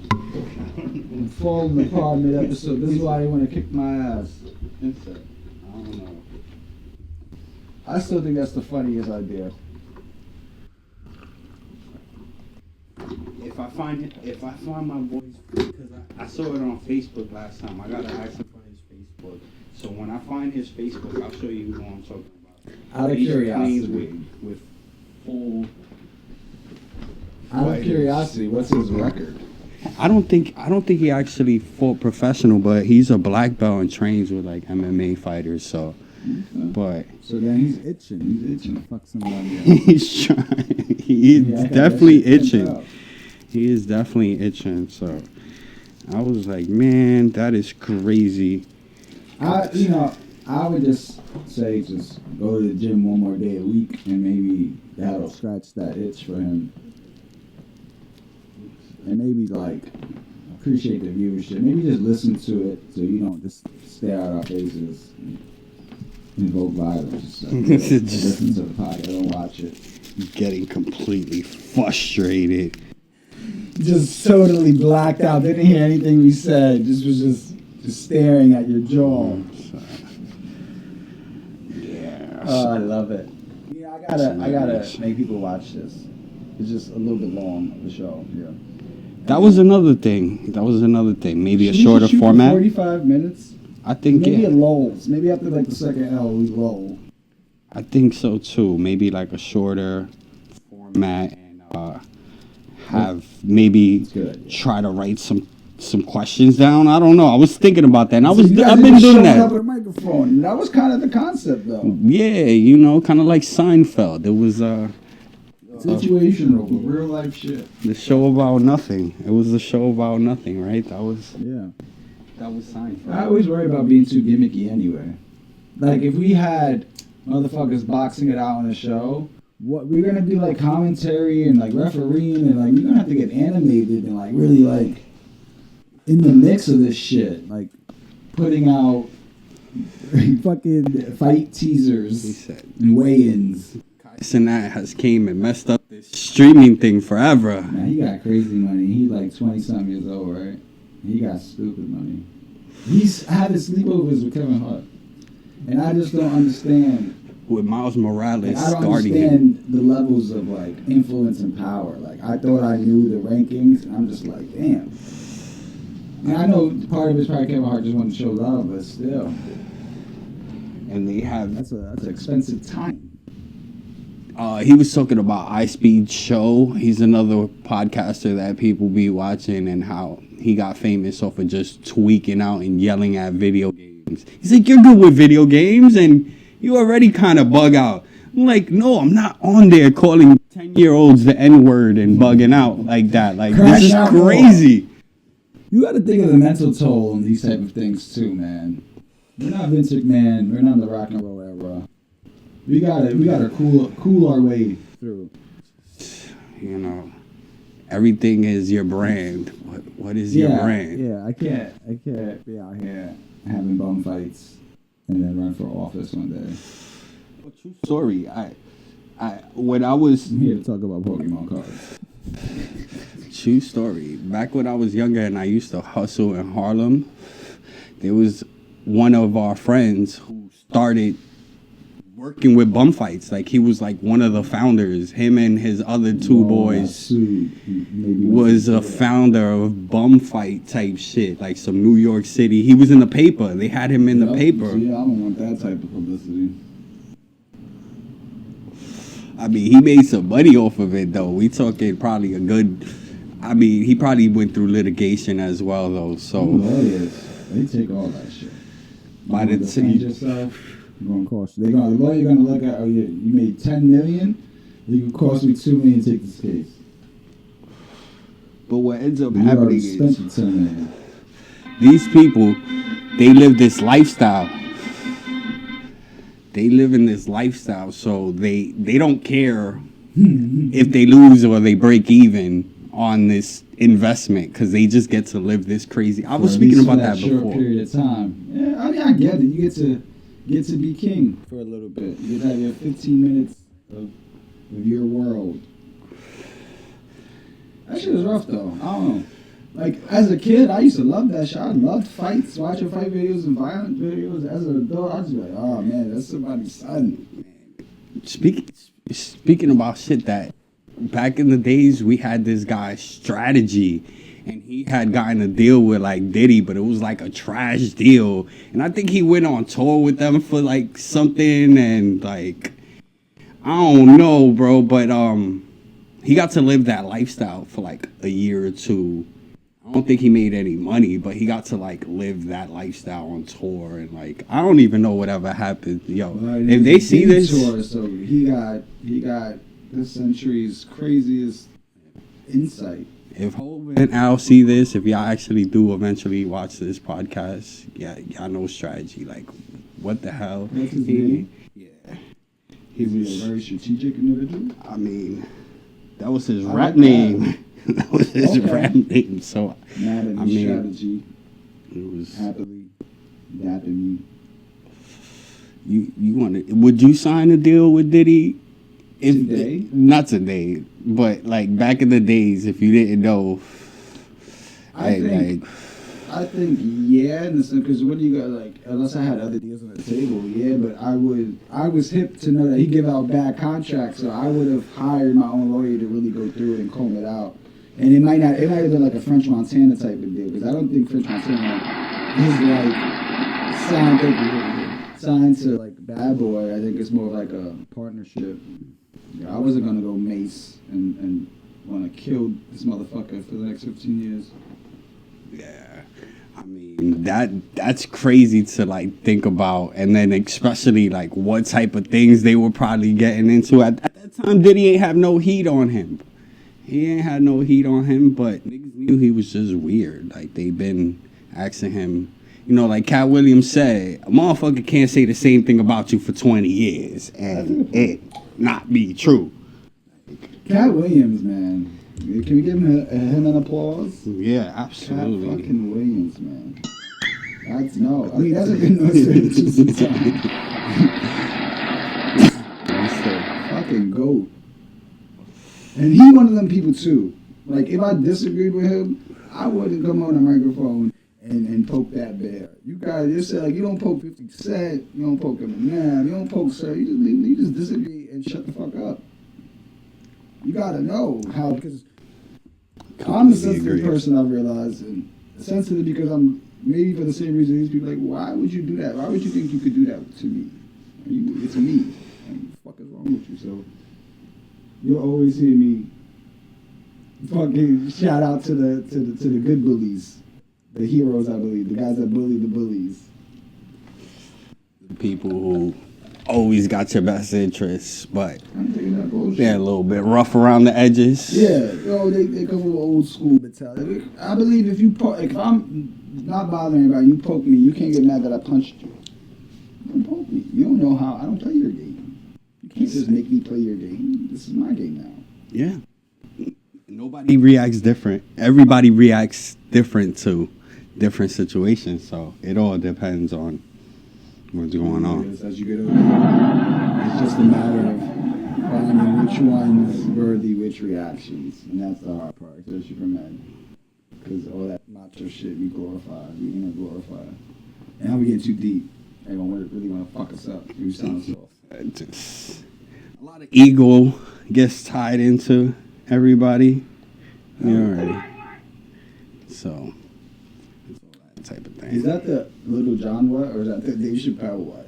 I'm falling apart mid-episode. This is why they want to kick my ass. I don't know. I still think that's the funniest idea. If I find my boy's, because I saw it on Facebook last time. I gotta ask him for his Facebook. So when I find his Facebook, I'll show you who I'm talking about. Out of He's curiosity. playing with full. Out of curiosity, what's his record? I don't think he actually fought professional, but he's a black belt and trains with like MMA fighters. So, but So then he's itching. He's itching to fuck somebody else. he's trying. He's Yeah, I got definitely that shit pinned itching. out. He is definitely itching. So, I was like, man, that is crazy. I would just say just go to the gym one more day a week and maybe that'll scratch that itch for him. And maybe like appreciate the viewership. Maybe just listen to it so you don't just stare at our faces and invoke violence. So, listen to the podcast, don't watch it. Getting completely frustrated. Just totally blacked out. Didn't hear anything we said. Just staring at your jaw. Yeah. Oh, I love it. Yeah, I gotta make people watch this. It's just a little bit long of the show. Yeah. That was another thing. Maybe a Should we shorter just shoot for format. 45 minutes. I think Maybe yeah. it lulls. Maybe after like the second L, we lull. I think so too. Maybe like a shorter format and have maybe That's good. try to write some questions down. I don't know. I was thinking about that. And So you guys I've been just doing showing up that. with a microphone. That was kind of the concept, though. Yeah, kind of like Seinfeld. It was Situational, real life shit. the show about nothing. It was the show about nothing, right? That was Yeah. Seinfeld. I always worry about being too gimmicky anyway. Like if we had motherfuckers boxing it out on the show, what we're gonna do like commentary and like refereeing and like we're gonna have to get animated and like really like in the mix of this shit, like putting out fucking fight He teasers said, and weigh-ins. Sinat has came and messed up this streaming thing forever. Man, he got crazy money. He like 20-something years old, right? He got stupid money. He's had his sleepovers with Kevin Hart. And I just don't understand. With Miles Morales I don't guarding him. understand the levels of like influence and power. Like I thought I knew the rankings, and I'm just like, damn. And I know part of it's probably Kevin Hart just wanted to show love, but still, And they have that's an expensive time. he was talking about iSpeed Show. He's another podcaster that people be watching and how he got famous off of just tweaking out and yelling at video games. He's like, you're good with video games and you already kind of bug out. I'm like, no, I'm not on there calling 10-year-olds the N-word and bugging out like that. Like, this is crazy. You got to think of the mental toll on these type of things too, man. We're not Vince McMahon. We're not in the rock and roll era. We gotta cool our way through. You know, everything is your brand. What is your brand? Yeah, I can't be out here having bum fights and then run for office one day. True story. When I was I'm here to talk about Pokemon cards. True story. Back when I was younger and I used to hustle in Harlem, there was one of our friends who started working with bum fights. Like, he was like one of the founders. Him and his other two boys was a founder of bum fight type shit, like some New York City. He was in the paper. They had him in the paper. See, I don't want that type of publicity. I mean, he made some money off of it, though. We talking probably a good... I mean, he probably went through litigation as well, though, so... Lawyers, they take all that shit. By the defend yourself, you're going to cost you. The lawyer going to look at, oh, yeah, you made $10 million, you can cost me $2 million to take this case. But what ends up You happening already is... spent the $10 million. These people, they live this lifestyle. They live in this lifestyle, so they don't care if they lose or they break even on this investment, because they just get to live this crazy. I was speaking about that short before. Period of time. Yeah, I mean, I get it. You get to be king for a little bit. You get to have your 15 minutes of your world. That shit is rough though. I don't know. Like, as a kid, I used to love that shit. I loved fights, watching fight videos and violent videos. As an adult, I was like, oh man, that's somebody's son. Speaking about shit that back in the days, we had this guy Strategy, and he had gotten a deal with like Diddy, but it was like a trash deal. And I think he went on tour with them for like something, and like, I don't know, bro, but he got to live that lifestyle for like a year or two. I don't think he made any money, but he got to like live that lifestyle on tour, and like, I don't even know whatever happened. Yo, Well, if they see this, tour, so he got this century's craziest insight. if Hov and Al see this, if y'all actually do eventually watch this podcast, yeah, y'all know Strategy. Like, what the hell? What's his name? Yeah, He was a very strategic individual. I mean, that was his I rap like name. That was his Okay. rap name. So Mad at I his mean, strategy. it was. Happily dapping me. You want to? Would you sign a deal with Diddy? Today? Not today, but like back in the days, if you didn't know. I think yeah, in the sense, because what do you got, like, unless I had other deals on the table, yeah, but I was hip to know that he give out bad contracts, so I would have hired my own lawyer to really go through it and comb it out. And it might have been like a French Montana type of deal, because I don't think French Montana is like signed to like Bad Boy. I think it's more like a partnership. Yeah, I wasn't gonna go Mace and want to kill this motherfucker for the next 15 years. Yeah, I mean that's crazy to like think about, and then especially like what type of things they were probably getting into at that time. Diddy ain't have no heat on him. He ain't had no heat on him, but niggas knew he was just weird. Like, they been asking him, you know, like Cat Williams said, a motherfucker can't say the same thing about you for 20 years and it not be true. Cat Williams, man. Can we give him an applause? Yeah, Cat absolutely. fucking Williams, man. That's no. I mean, that's a good noise for the time. Fucking GOAT. And he one of them people too. Like, if I disagreed with him, I wouldn't come on a microphone and poke that bear. You guys just say, like, you don't poke 50 Cent, you don't poke Eminem, you don't poke Sir, you just disagree and shut the fuck up. You gotta know how, because I'm a sensitive person, I've realized, and sensitive because I'm, maybe for the same reason these people are like, why would you do that? Why would you think you could do that to me? It's me. Like, what the fuck is wrong with you? So you'll always hear me fucking shout out to the good bullies, the heroes, I believe, the guys that bully the bullies. The people who always got your best interests, but I'm taking that bullshit. they're a little bit rough around the edges. Yeah, they come from old school mentality. I believe if you poke, if I'm not bothering anybody, you poke me, you can't get mad that I punched you. Don't poke me. You don't know how. I don't play your game. You can't just make me play your game. This is my game now. Yeah. Nobody reacts different. Everybody reacts different to different situations, so it all depends on what's going on. As you get older, it's just a matter of finding which one's worthy which reactions, and that's the hard part, especially for men. Because all that macho shit we glorify, we inner glorify. And how we get too deep, everyone really want to fuck us up. We sound soft. Just a lot of ego gets tied into everybody. You know already. So it's all that type of thing. Is that the Little John what, or is that the Dave Chappelle what?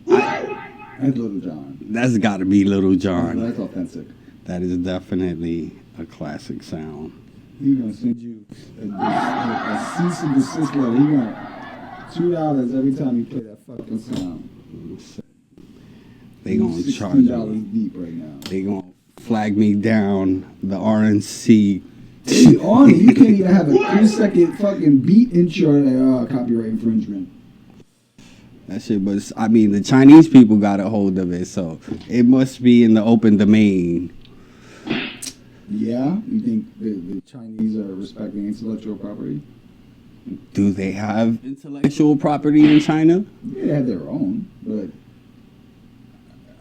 That's Little John. That's got to be Little John. That's authentic. That is definitely a classic sound. He's gonna send you a cease and desist letter. He gonna $2 every time you play that fucking sound. They gonna charge $16 me. deep right now. They gonna flag me down. The RNC. Hey, on it, you can't even have a 3-second fucking beat intro. Copyright infringement. That shit, but I mean, the Chinese people got a hold of it, so it must be in the open domain. Yeah, you think the Chinese are respecting intellectual property? Do they have intellectual property in China? Yeah, they have their own, but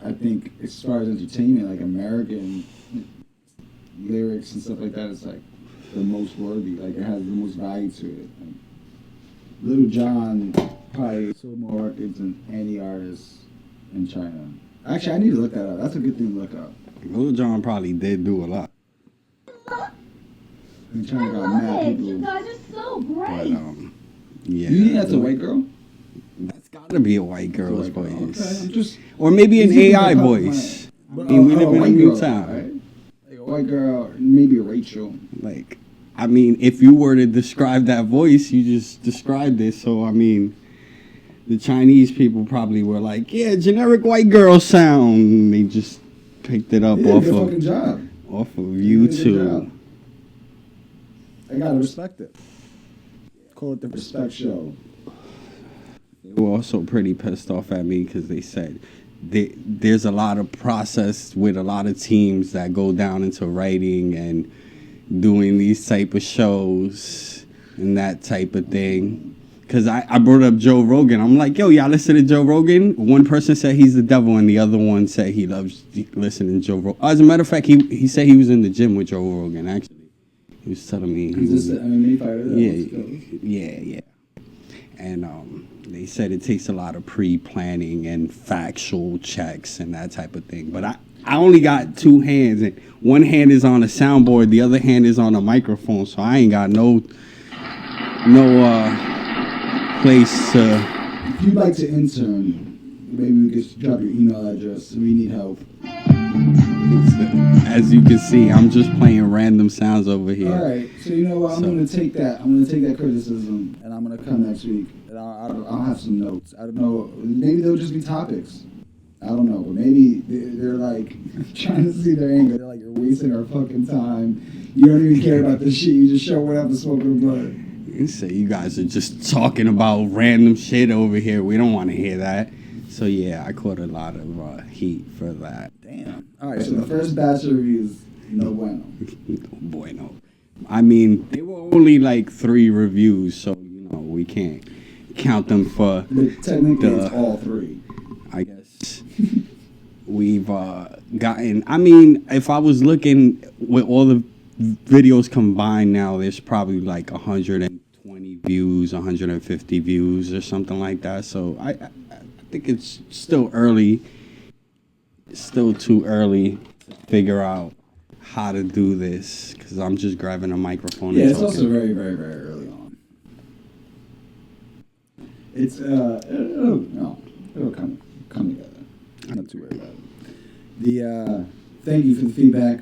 I think as far as entertainment, like American lyrics and stuff like that, it's like the most worthy. Like it has the most value to it. Like, Little John probably sold more records than any artist in China. Actually, I need to look that up. That's a good thing to look up. Little John probably did do a lot. In China got mad people. You guys are so But, great. yeah. You think that's a white girl? That's gotta be a white girl's White girl. voice. Okay, I'm just. Or maybe an You think AI about voice. my- I mean, we live in a white new girl, town. right? Like a white girl, maybe a Rachel. Like, I mean, if you were to describe that voice, you just described it. So, I mean, the Chinese people probably were like, yeah, generic white girl sound. They just picked it up Yeah, off good of fucking job. YouTube. Good job. I gotta respect it. Call it the respect show. They were also pretty pissed off at me because they said there's a lot of process with a lot of teams that go down into writing and doing these type of shows and that type of thing. Because I brought up Joe Rogan. I'm like, yo, y'all listen to Joe Rogan? One person said he's the devil and the other one said he loves listening to Joe Rogan. As a matter of fact, he said he was in the gym with Joe Rogan, actually. He was telling me. Is this the MMA fighter? Yeah. And they said it takes a lot of pre-planning and factual checks and that type of thing. But I only got two hands, and one hand is on a soundboard, the other hand is on a microphone, so I ain't got no place to. If you'd like to intern, maybe we could drop your email address. We need help. As you can see, I'm just playing random sounds over here. All right, so you know what? I'm So- gonna take that. I'm gonna take that criticism, and I'm gonna come next week, and I'll have some notes. I don't know. Maybe they'll just be topics. I don't know, but maybe they're like trying to see their anger. They're like, you're wasting our fucking time. You don't even care about this shit. You just show up to smoking blood. You say you guys are just talking about random shit over here. We don't want to hear that. So yeah, I caught a lot of heat for that. Damn. All right, so the first batch of reviews, no bueno. Boy, no. I mean, they were only like 3 reviews, so you know we can't count them for. But technically, it's all 3. I guess we've gotten. I mean, if I was looking with all the videos combined now, there's probably like 120 views, 150 views, or something like that. So I think it's still early. It's still too early to figure out how to do this because I'm just grabbing a microphone. Yeah, and it's talking. also very, very, very early on. It's it'll come together. I'm not too worried about it. Thank you for the feedback.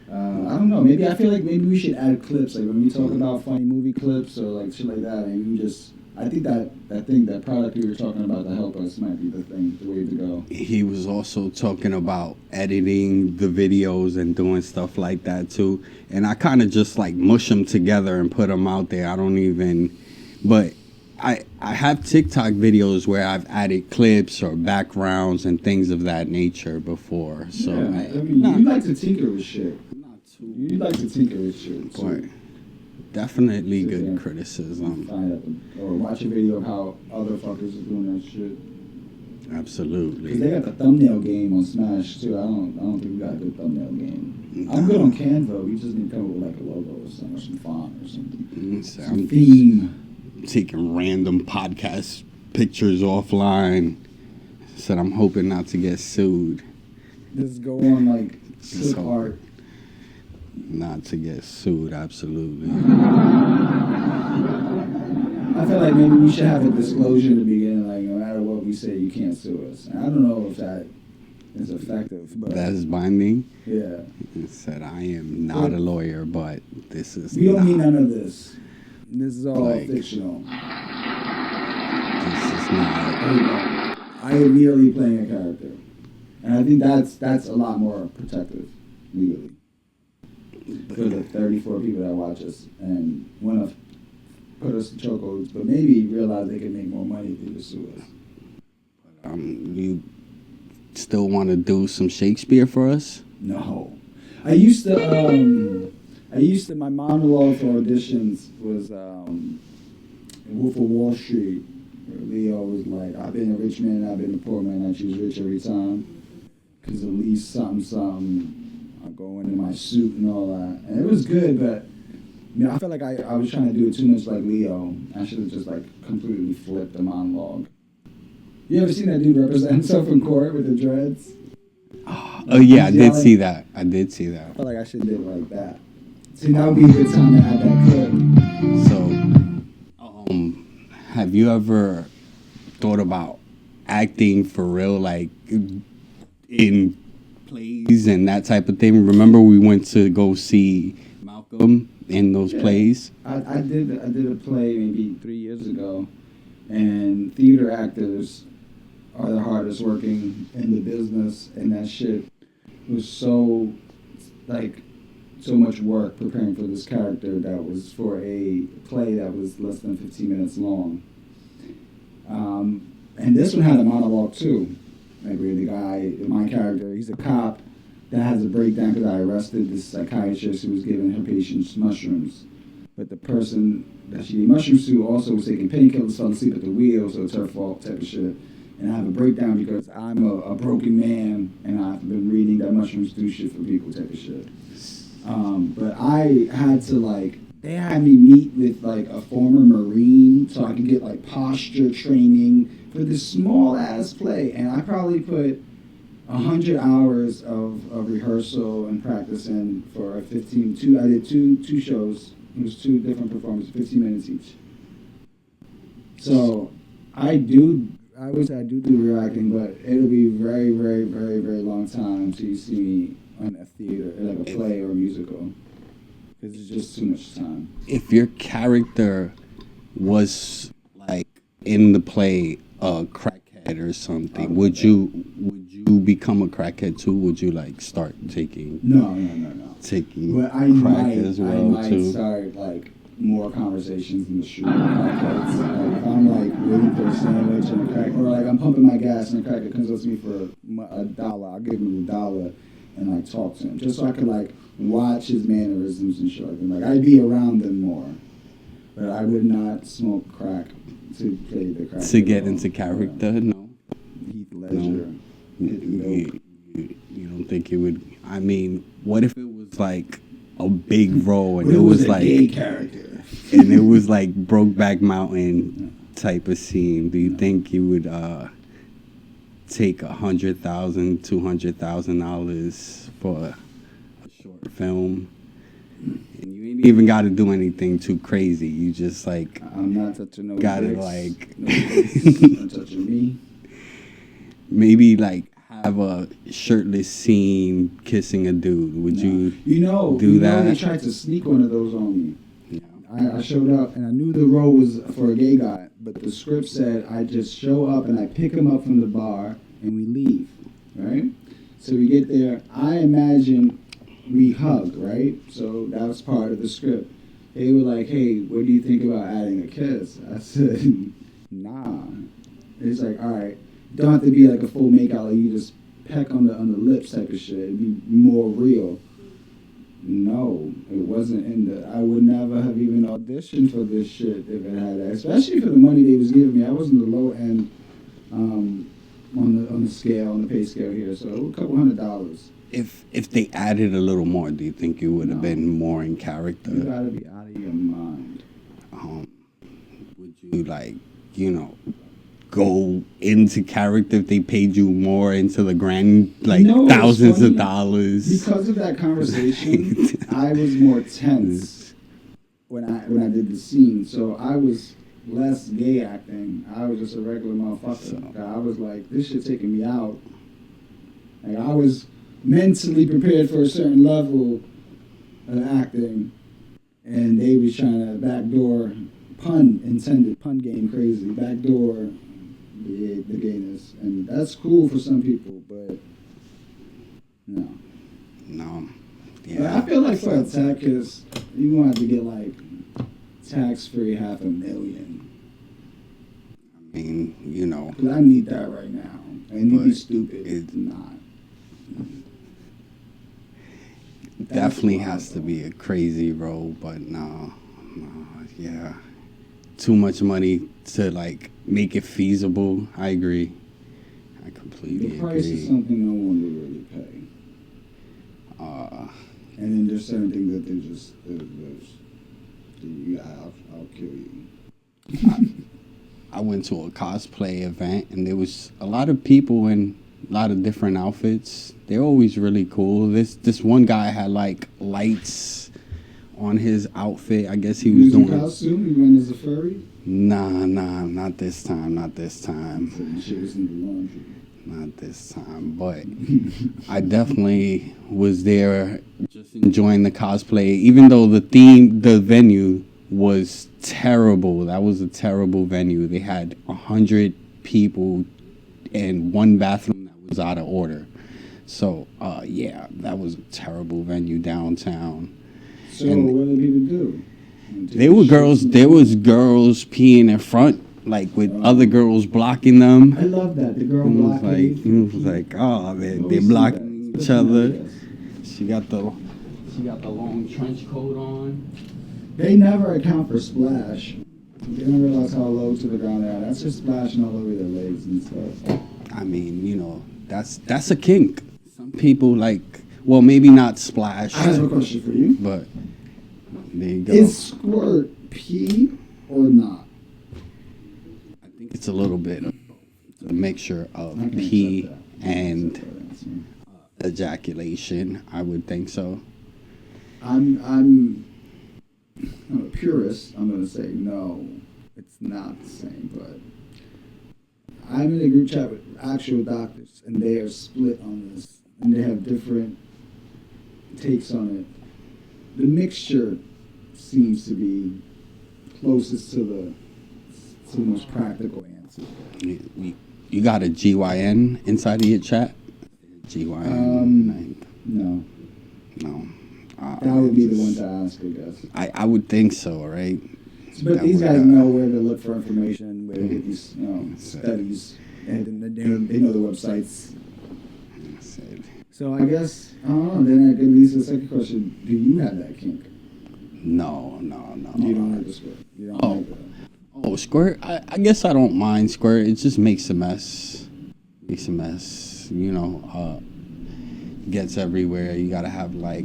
I don't know. Maybe I feel like maybe we should add clips, like when we talk about funny movie clips or like shit like that. Maybe we just. I think that product we were talking about to help us might be the way to go. He was also talking about editing the videos and doing stuff like that too. And I kind of just like mush them together and put them out there. I don't even, but I have TikTok videos where I've added clips or backgrounds and things of that nature before. So yeah, you like to tinker with shit. not too, You like to tinker with shit. but definitely Yeah. good criticism. Find out or watch a video of how other fuckers are doing that shit. Absolutely. Because they got the thumbnail game on Smash too. I don't think we got a good thumbnail game. I'm good on Canva. We just need to come up with like a logo or something, or some font or something. Some theme. Taking random podcast pictures offline. Said I'm hoping not to get sued. Just go on like clip art. Not to get sued, absolutely. I feel like maybe we should have a disclosure in the beginning, like no matter what we say, you can't sue us. And I don't know if that is effective, but that is binding. Yeah. It said I am not a lawyer, but this is. We don't mean none of this. This is all like, fictional. This is not. I am merely playing a character, and I think that's a lot more protective legally for the 34 people that watch us and want to put us in chokeholds, but maybe realize they can make more money if they just sue us. You still want to do some Shakespeare for us? No, I used to. My monologue for auditions was Wolf of Wall Street. Where Leo was like, "I've been a rich man, I've been a poor man. I choose rich every time, because at least something. I go into my suit and all that, and it was good, but." I felt like I was trying to do it too much like Leo. I should have just like completely flipped the monologue. You ever seen that dude represent himself in court with the dreads? Oh yeah, I did see that. I felt like I should have did it like that. See, that would be a good time to add that clip. So, have you ever thought about acting for real, like in plays and that type of thing? Remember we went to go see Malcolm in those plays? I did a play maybe 3 years ago, and theater actors are the hardest working in the business, and that shit was so much work preparing for this character that was for a play that was less than 15 minutes long. And this one had a monologue too. Like where the guy, my character, he's a cop that has a breakdown because I arrested this psychiatrist who was giving her patients mushrooms. But the person that she gave mushrooms to also was taking painkillers, fell asleep at the wheel, so it's her fault type of shit. And I have a breakdown because I'm a broken man and I've been reading that mushrooms do shit for people type of shit. But I had to they had me meet with a former Marine so I could get posture training for this small ass play. And I probably put 100 hours of rehearsal and practice in for I did two shows. It was 2 different performances, 15 minutes each. So I would say I do real acting, but it'll be very, very, very, very long time until you see me on a theater, like a play or a musical. Because it's just too much time. If your character was in the play a crackhead or something, would you become a crackhead too? Would you start taking? No. Taking but crack as well I might too. Start more conversations in the street with crackheads. If I'm waiting for a sandwich and a crack, or I'm pumping my gas and a cracker comes up to me for $1, I'll give him the $1 and talk to him just so I could watch his mannerisms and shit. And I'd be around them more, but I would not smoke crack to play the crack. To get into character, no. Heath Ledger. No. You don't think it would? I mean, what if it was a big role and it was a gay character and it was Brokeback Mountain type of scene? Do you think you would take $100,000, $200,000 for a short film? And you ain't even got to do anything too crazy. You just I'm not touching no gotta dicks. No dicks. Not touching me. Maybe have a shirtless scene kissing a dude. Would you do that? They tried to sneak one of those on me. Yeah. I showed up and I knew the role was for a gay guy, but the script said I just show up and I pick him up from the bar and we leave, right? So we get there. I imagine we hug, right? So that was part of the script. They were like, "Hey, what do you think about adding a kiss?" I said, "Nah." It's all right. Don't have to be a full makeout, you just peck on the lips type of shit. It'd be more real. No, it wasn't I would never have even auditioned for this shit if it had that. Especially for the money they was giving me. I was in the low end on the scale, on the pay scale here. So a couple $100. If they added a little more, do you think it would have been more in character? You gotta be out of your mind. Would you like, go into character if they paid you more into the grand, like thousands of dollars? Because of that conversation, I was more tense when I did the scene. So I was less gay acting. I was just a regular motherfucker. I was like, this shit taking me out. Like, I was mentally prepared for a certain level of acting, and they was trying to backdoor, pun game crazy, backdoor the gayness. And that's cool for some people, but no. No. But I feel like for a tech, because you wanted to get like tax-free $500,000. I mean, 'Cause I need that right now. And you'd be stupid. It's not. Definitely has to be a crazy role, but no, yeah. Too much money to like make it feasible. I agree. I completely agree. The price is something no one would really pay. And then there's certain things that they're just, I'll kill you. I went to a cosplay event and there was a lot of people in a lot of different outfits. They're always really cool. This one guy had like lights on his outfit. I guess he was doing a costume. He went as a furry. Nah, not this time. Not this time. Shit was in the laundry. Not this time, but I definitely was there just enjoying the cosplay, even though the venue was terrible. That was a terrible venue. They had 100 people and one bathroom that was out of order. So, yeah, that was a terrible venue downtown. So what did people do? There was girls peeing in front, like with other girls blocking them. I love that. The girl blocking. It was like, oh, they're blocking each other. She got the long trench coat on. They never account for splash. They don't realize how low to the ground they are. That's just splashing all over their legs and stuff. I mean, that's a kink. Some people like, well, maybe not splash. I have a question for you. But there you go. Is squirt pee or not? I think it's a little bit of a mixture of pee and ejaculation. I would think so. I'm a purist. I'm going to say no, it's not the same. But I'm in a group chat with actual doctors, and they are split on this, and they have different takes on it. The mixture seems to be closest to the most practical answer. You got a GYN inside of your chat? GYN? No. No. That would be the one to ask, I guess. I would think so, right? But these guys know where to look for information, where to get these studies, and they know the websites. So I guess, then that leads to the second question. Do you have that kink? No. You don't have the squirt? You don't like that? Oh, squirt? I guess I don't mind squirt. It just makes a mess. Gets everywhere. You gotta have, like,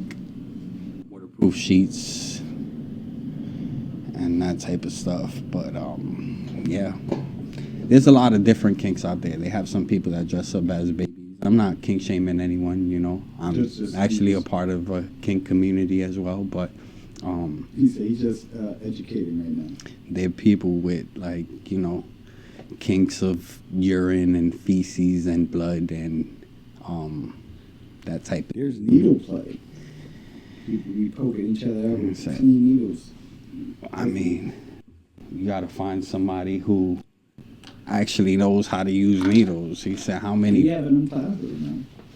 waterproof sheets and that type of stuff. But, yeah. There's a lot of different kinks out there. They have some people that dress up as babies. I'm not kink shaming anyone, I'm just actually a part of a kink community as well, but he's just educating right now. There are people with, like, kinks of urine and feces and blood and that type of. There's needle play. People be poking each other out with clean needles. I mean, you gotta find somebody who actually knows how to use needles. He said, how many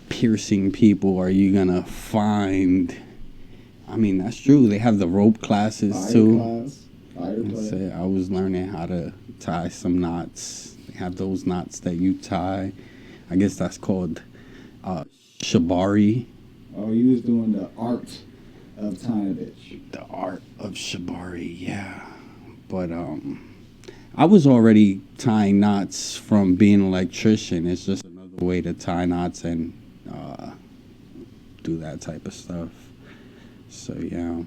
piercing people are you gonna find? I mean, that's true. They have the rope classes too. I was learning how to tie some knots. They have those knots that you tie. I guess that's called shibari. Oh, you was doing the art of tying a bitch. The art of shibari, yeah. But I was already tying knots from being an electrician. It's just another way to tie knots and do that type of stuff. So yeah.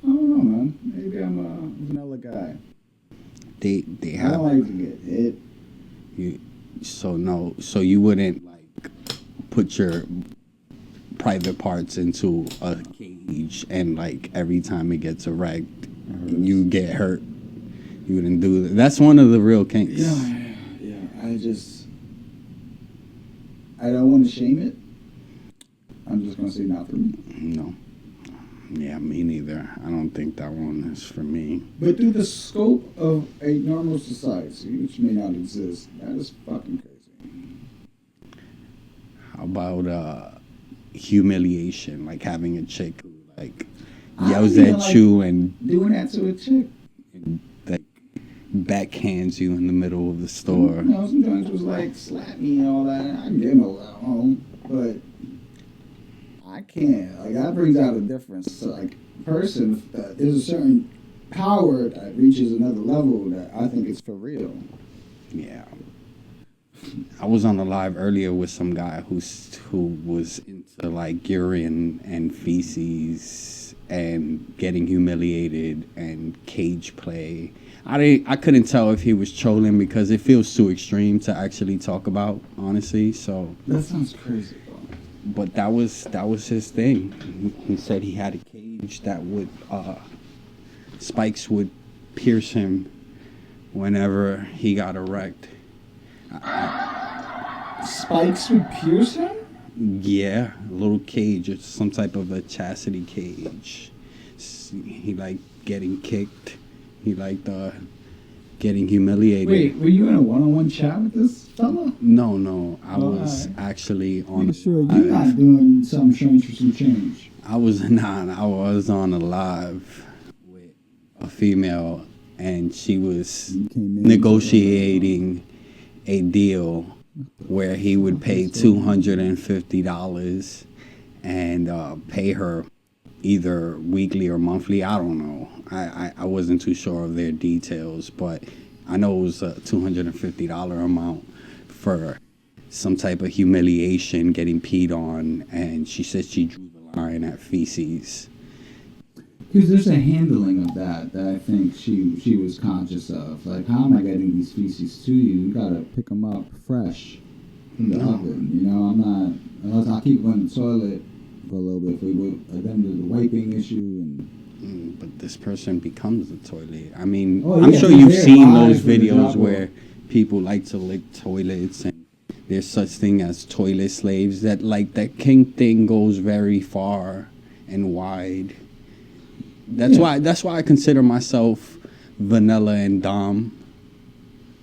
I don't know, man. Maybe I'm a vanilla guy. They I have don't like to get hit. so you wouldn't like put your private parts into a cage and like every time it gets erect you get hurt. You wouldn't do that. That's one of the real kinks. Yeah. I don't want to shame it. I'm just gonna say not for me. No. Yeah, me neither. I don't think that one is for me. But through the scope of a normal society, which may not exist, that is fucking crazy. How about humiliation, like having a chick who like I yells don't even at you and doing that to a chick. like backhands you in the middle of the store. You know, sometimes it was like slap me and all that. I can get no at home, but I can't. Like that brings out a difference. So, like person, there's a certain power that reaches another level that I think is for real. Yeah. I was on a live earlier with some guy who was into like urine and feces and getting humiliated and cage play. I couldn't tell if he was trolling because it feels too extreme to actually talk about, honestly. So That sounds crazy, bro. but that was his thing. He said he had a cage that would spikes would pierce him whenever he got erect. Spikes would pierce him? Yeah, a little cage or some type of a chastity cage. He liked getting kicked. He liked getting humiliated. Wait, were you in a one-on-one chat with this fella? No, I Oh, was alright. actually on. Make sure you're not doing something strange for some change. I was not. I was on a live with a female, and she was negotiating a deal where he would pay $250 and pay her either weekly or monthly. I don't know. I wasn't too sure of their details, but I know it was a $250 amount for some type of humiliation, getting peed on, and she said she drew the line at feces. Because there's a handling of that I think she was conscious of. Like, how am I getting these feces to you? You gotta pick them up fresh from the oven. You know, I'm not, unless I keep going to the toilet for a little bit. Then there's the wiping issue and. But this person becomes the toilet. I mean, Oh, I'm yeah, sure they're you've there seen live those for the videos job where people like to lick toilets, and there's such thing as toilet slaves. That kink thing goes very far and wide. That's why I consider myself vanilla and dom,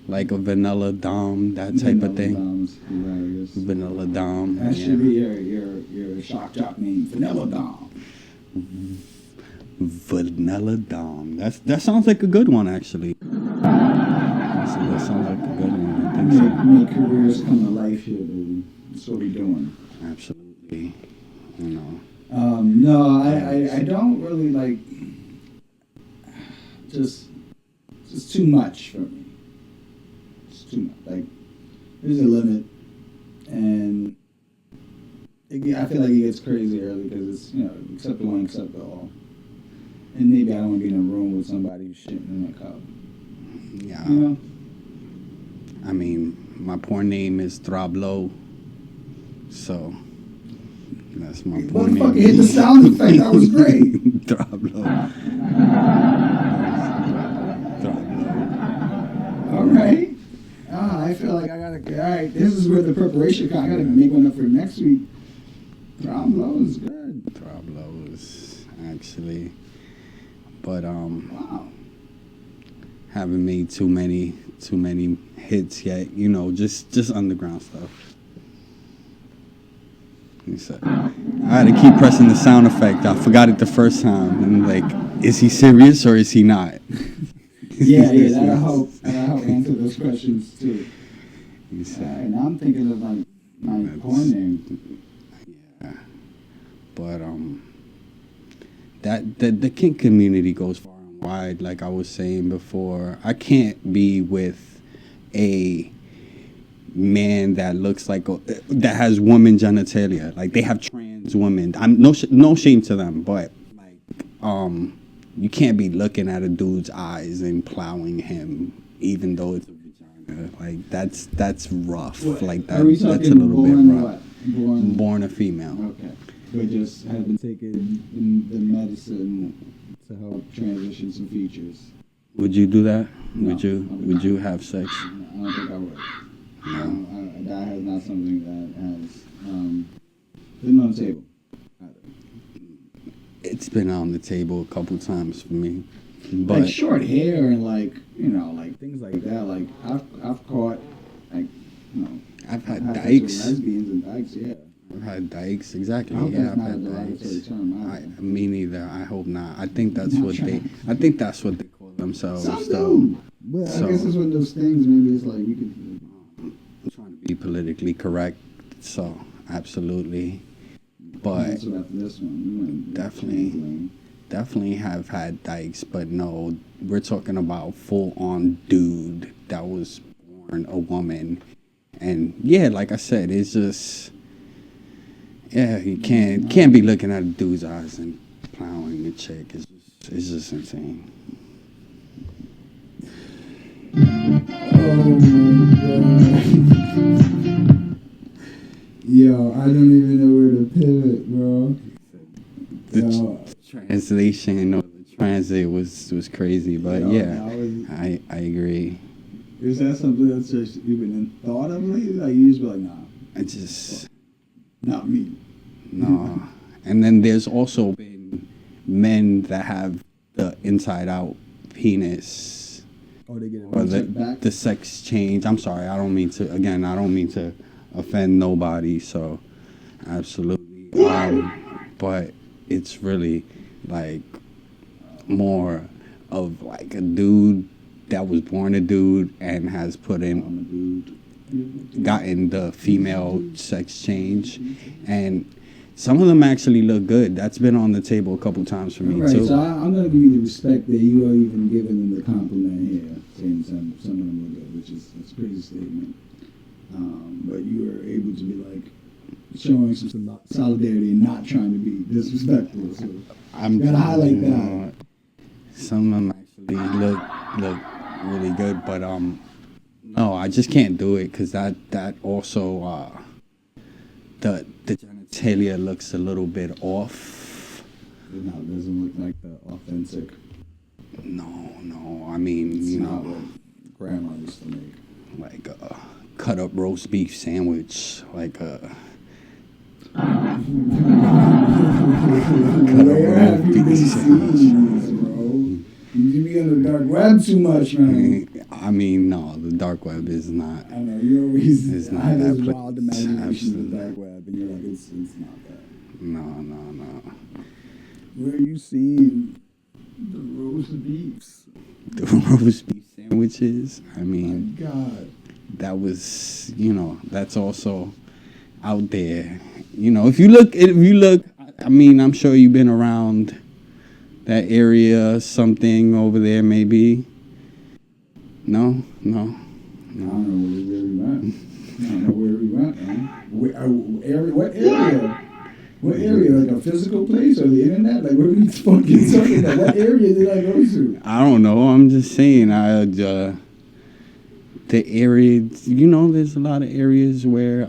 like a vanilla dom, that type of thing. Dom's hilarious. Vanilla dom. That Yeah. should be your shock jock name, Vanilla Dom. Vanilla dom. That sounds like a good one, actually. That sounds like a good one. I think so. Make careers come to life here, baby. That's what we're doing. Absolutely. You know. No, I don't really like. Just too much for me. It's too much. Like, there's a limit, and I feel like it gets crazy early because it's, you know, accept the one, accept the all. And maybe I don't want to be in a room with somebody who's shitting in my cup. Yeah. You know? I mean, my porn name is Throblo, so that's my porn name. Motherfucker hit the sound effect. That was great. Throblo. All right. I feel like I gotta. All right, this is where the preparation comes. I gotta make one up for next week. Throblo is good. Throblo is actually, but Wow. haven't made too many hits yet. You know, just underground stuff. I had to keep pressing the sound effect. I forgot it the first time, and like, is he serious or is he not? Yeah, that'll help answer those questions too. Alright, now I'm thinking of my porn name. Yeah, but that the kink community goes far and wide, like I was saying before. I can't be with a man that looks like that has woman genitalia. Like they have trans women. I'm no shame to them, but like you can't be looking at a dude's eyes and plowing him, even though it's a vagina. Like that's rough. What? Like Are we that's a talking little born bit rough. what? Born a female. Okay. But just has been taking the medicine to help transition some features. Would you do that? No, Would you? I would Would not. you have sex? I don't think I would. No. That is not something that has been on the table. It's been on the table a couple times for me, but Like short hair and like like things like that. Like I've caught like I've had sex with dykes. lesbians and dykes. Yeah. I've had dykes. Exactly. I hope Yeah, that's I've not a had derogatory dykes. term. Either. Me neither. I hope not. I think that's Not what they. trying. I think that's what they call themselves. Some though. do. But So- I guess it's one of those things. Maybe it's like you could. I'm trying to be politically correct, so absolutely. But So after this one, you went Definitely. trans lane. definitely have had dykes, but no, we're talking about full on dude that was born a woman. And yeah, like I said, it's just you can't be looking at a dude's eyes and plowing the chick. It's just insane. Oh my god. Yo, I don't even know where to pivot, bro. The Yo, translation or the transit was crazy, but yo, yeah, that was- I agree. Is that something that's just even thought of lately? Like you just be like, nah, I just not me. no. And then there's also been men that have the inside out penis Oh, they get it or back. the sex change. I'm sorry, I don't mean to offend nobody, so absolutely. But it's really like more of like a dude that was born a dude and has put in I'm a dude. gotten the female sex change, and some of them actually look good. That's been on the table a couple times for me Right, too. so I'm gonna give you the respect that you are even giving them the compliment here, saying some of them look good, which is it's a crazy statement. But you were able to be like showing some solidarity and not trying to be disrespectful. So I'm gotta highlight that. Some of them actually look really good, but no, I just can't do it because that also the genitalia looks a little bit off. it doesn't look like the authentic. No, I mean It's you not know what grandma used to make. like a cut up roast beef sandwich, like a Where have you been seeing this, bro? You be on the dark web too much, man. I mean, no, the dark web is not. I know you always It's not I have that this place. wild imagination of Absolutely. the dark web, and you're like, it's not that. No. Where you seen the roast beefs? The roast beef sandwiches. I My mean, God. that was, that's also out there. If you look, I mean, I'm sure you've been around that area, something over there, maybe. No. I don't know where we went. I don't know where we went, man. What area? What area? Like a physical place or the internet? Like what are we fucking talking about? What area did I go to? I don't know. I'm just saying. The area. There's a lot of areas where.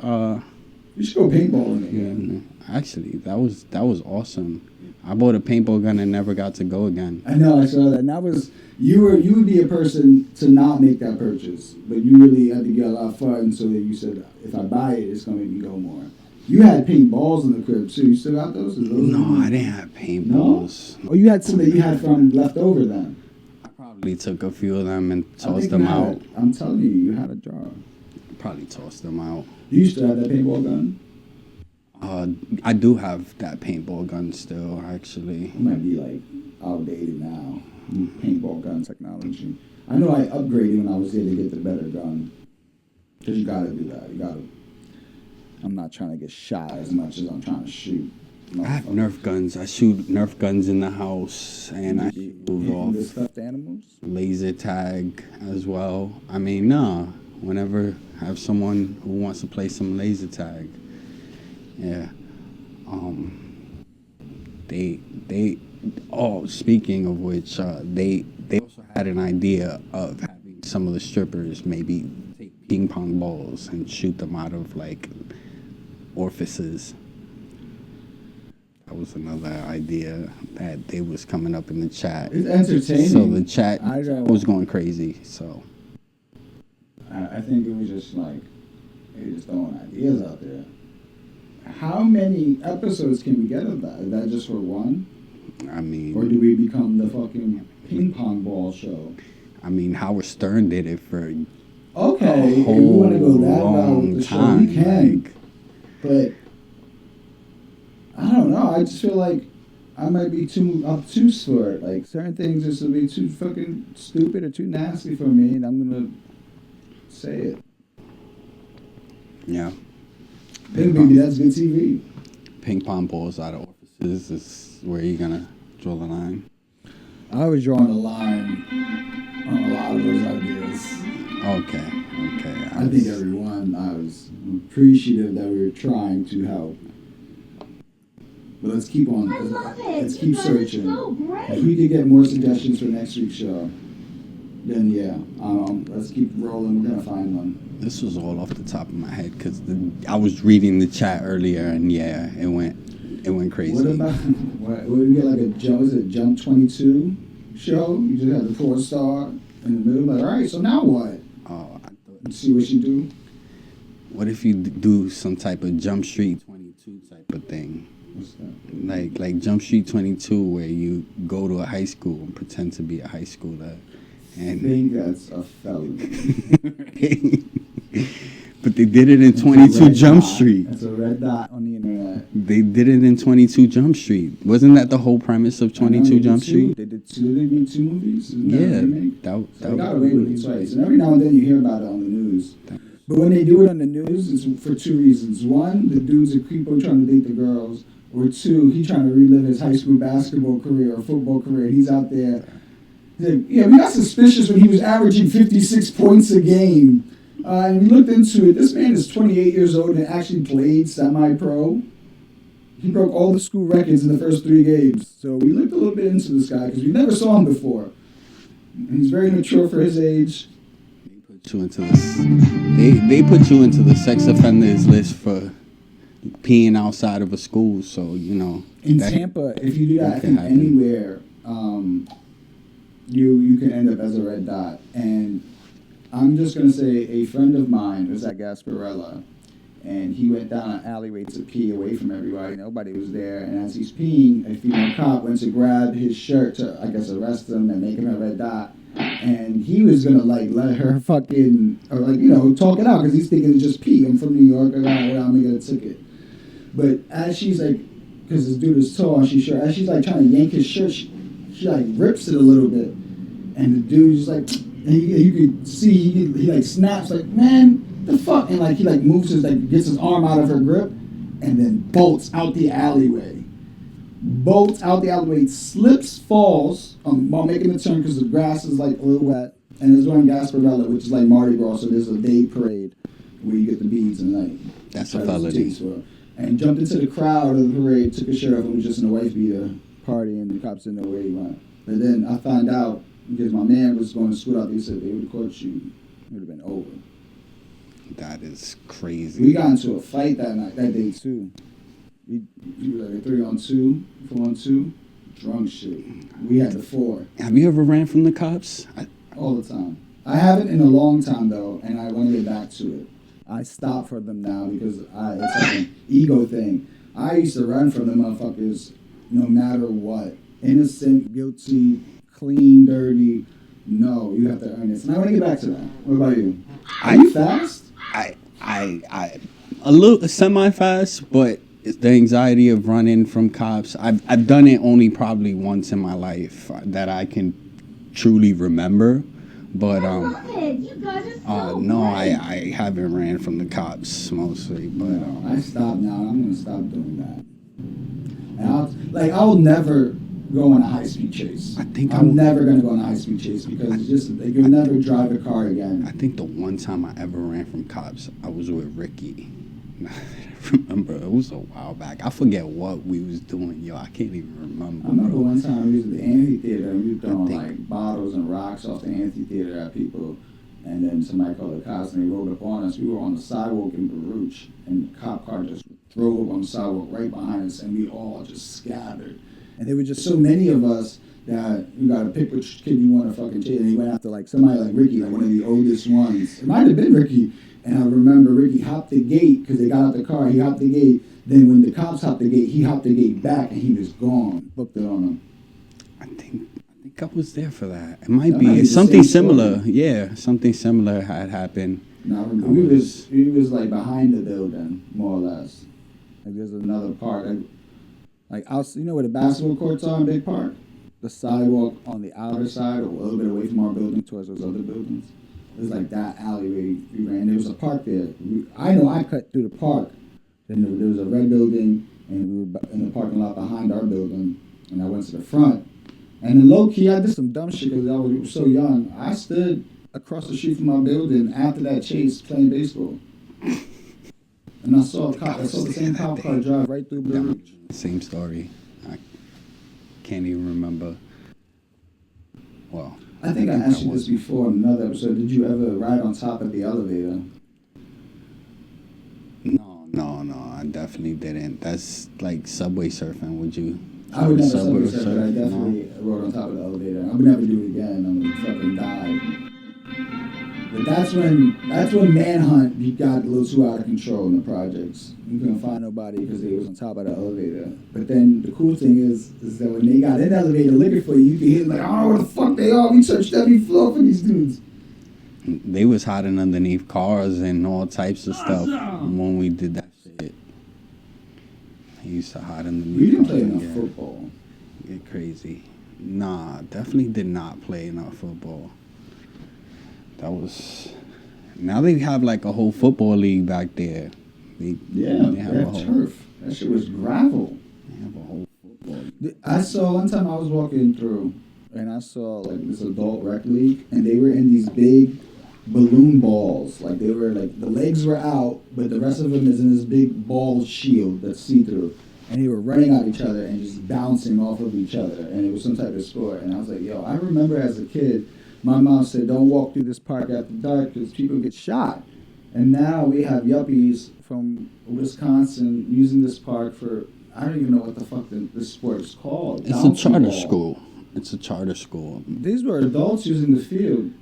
You should go paintballing again. Actually, that was awesome. I bought a paintball gun and never got to go again. I know, I saw that. And that was you would be a person to not make that purchase, but you really had to get a lot of fun so that you said, if I buy it, it's gonna make me go more. You had paintballs in the crib too. You still got those? No, I didn't have paintballs. Oh, you had some that you had from left over then. I probably took a few of them and I tossed think them you had out. it. I'm telling you, you had a jar. Probably tossed them out. You used to have that paintball gun. I do have that paintball gun still, actually. It might be like outdated now. Paintball gun technology. I know I upgraded when I was there to get the better gun. Because you gotta do that. You gotta. I'm not trying to get shot as much as I'm trying to shoot. I have Nerf guns. I shoot Nerf guns in the house, and I shoot The off stuffed animals. laser tag as well. I mean, nah. Whenever I have someone who wants to play some laser tag, yeah. They. Oh, speaking of which, they also had an idea of having some of the strippers maybe take ping pong balls and shoot them out of like orifices. That was another idea that they was coming up in the chat. It's entertaining. So the chat I don't- was going crazy. So I think it was just like they just throwing ideas out there. How many episodes can we get of that? Is that just for one? I mean, Or do we become the fucking ping pong ball show? Howard Stern did it for Okay, a if we want to go whole that route long with the show, time. we can. Like, But I don't know. I just feel like I might be too obtuse for it. Like certain things just will be too fucking stupid or too nasty for me, and I'm gonna say it. yeah, I think maybe that's good TV. ping pong balls out of orifices is where you're gonna draw the line. I was drawing a line on a lot of those ideas. Okay. I think everyone, I was appreciative that we were trying to help. But let's keep on. Let's keep searching. If we could get more suggestions for next week's show, then yeah, let's keep rolling. We're gonna find one. This was all off the top of my head because I was reading the chat earlier, and yeah, it went crazy. What about what we get like a jump? Is it Jump 22 show? You just have the 4-star in the middle. Like, all right, so now what? Oh, I thought, Let's see what you do. what if you do some type of Jump Street 22 type of thing? What's that? Like Jump Street 22, where you go to a high school and pretend to be a high schooler, I and think that's a felony. but they did it in 22 Red Jump dot. Street. That's a red dot on the internet. They did it in 22 Jump Street. Wasn't that the whole premise of 22 Jump Street? They did two. They made 2 movies. Isn't that a Yeah, remake? that So they got away with it was twice. And every now and then you hear about it on the news. But when they do it on the news, it's for 2 reasons. One, the dude's a creepo trying to date the girls. Or 2, he trying to relive his high school basketball career or football career. He's out there. He's like, yeah, we got suspicious when he was averaging 56 points a game. And we looked into it. This man is 28 years old and actually played semi-pro. He broke all the school records in the first 3 games. So we looked a little bit into this guy because we never saw him before. And he's very mature for his age. They put you into this. They put you into the sex offenders list for peeing outside of a school. So you know. In that- Tampa, if you do that, I that think can happen. anywhere, you can end up as a red dot. And I'm just gonna say a friend of mine was at Gasparilla, and he went down an alleyway to pee away from everybody. Nobody was there, and as he's peeing, a female cop went to grab his shirt to, I guess, arrest him and make him a red dot. And he was gonna like let her fucking, or like, you know, talk it out because he's thinking it's just pee. I'm from New York. I'm gonna get a ticket. But as she's like, because this dude is tall, and she's short, as she's like trying to yank his shirt, she like rips it a little bit, and the dude's like, and you could see he like snaps like, man, the fuck, and like he like moves his like gets his arm out of her grip, and then bolts out the alleyway. Bolts out the alleyway, slips, falls while making the turn because the grass is like a little wet, and it's during Gasparilla, which is like Mardi Gras, so there's a day parade where you get the beads and like. That's a felony. And jumped into the crowd of the parade, took his shirt off, and was just in a wife beater party, and the cops didn't know where he went. But then I found out because my man was going to school out there, he said they would have caught you, it would have been over. That is crazy. We got into a fight that day too. We were like a 3-on-2, 4-on-2, drunk shit. We had the 4 Have you ever ran from the cops? all the time. I haven't in a long time though, and I want to get back to it. I stop for them now because it's like an ego thing. I used to run from the motherfuckers no matter what. Innocent, guilty, clean, dirty. No, you have to earn this. And I want to get back to that. What about you? Are you fast? I a little semi-fast, but it's the anxiety of running from cops. I've done it only probably once in my life that I can truly remember. But no, I haven't ran from the cops mostly. But I stopped now. I'm gonna stop doing that. And I'll never go on a high speed chase. I'm never gonna go on a high speed chase because it's just like, you'll never drive a car again. I think the one time I ever ran from cops, I was with Ricky. I remember it was a while back. I forget what we was doing, yo. I can't even remember. I remember one time we was at the amphitheater and we were throwing like bottles and rocks off the amphitheater at people, and then somebody called the cops and they rolled up on us. We were on the sidewalk in Baruch, and the cop car just drove on the sidewalk right behind us, and we all just scattered. And there were just so many of us that you got to pick which kid you want to fucking chase. And he went after like somebody like Ricky, like one of the oldest ones. It might have been Ricky. And I remember Ricky hopped the gate because they got out the car. He hopped the gate. Then when the cops hopped the gate, he hopped the gate back and he was gone. Booked it on him. I think I was there for that. It might be something similar. Story. Yeah, something similar had happened. No, I remember we was like behind the building, more or less. Like there's another part. Like you know where the basketball courts are in Big Park? The sidewalk on the outer side, or a little bit away from our building towards those other buildings. It was like that alleyway we ran. There was a park there. I know I cut through the park. Then there was a red building, and we were in the parking lot behind our building. And I went to the front. And then low key, I did some dumb shit because I was so young. I stood across the street from my building after that chase playing baseball. And I saw the same cop car drive right through Blue Ridge. Same story. I can't even remember. Well, I think I asked you this before in another episode. Did you ever ride on top of the elevator? No, I definitely didn't. That's like subway surfing. Would you? I would never subway surf, but I definitely rode on top of the elevator. I would never do it again. I'm gonna fucking die. But that's when Manhunt got a little too out of control in the projects. You couldn't find nobody because they was on top of the elevator. But then the cool thing is that when they got in the elevator looking for you, you could hear like, I don't know where the fuck they are. We searched every floor for these dudes. They was hiding underneath cars and all types of stuff when we did that shit. He used to hide underneath. We didn't play enough football. Get crazy. Nah, definitely did not play enough football. That was. Now they have like a whole football league back there. They have turf. That shit was gravel. They have a whole football league. I saw one time I was walking through, and I saw like this adult rec league, and they were in these big balloon balls. Like they were like the legs were out, but the rest of them is in this big ball shield that's see through. And they were running at each other and just bouncing off of each other, and it was some type of sport. And I was like, yo, I remember as a kid. My mom said, don't walk through this park after dark because people get shot. And now we have yuppies from Wisconsin using this park for, I don't even know what the fuck this sport is called. It's a charter school. It's a charter school. These were adults using the field.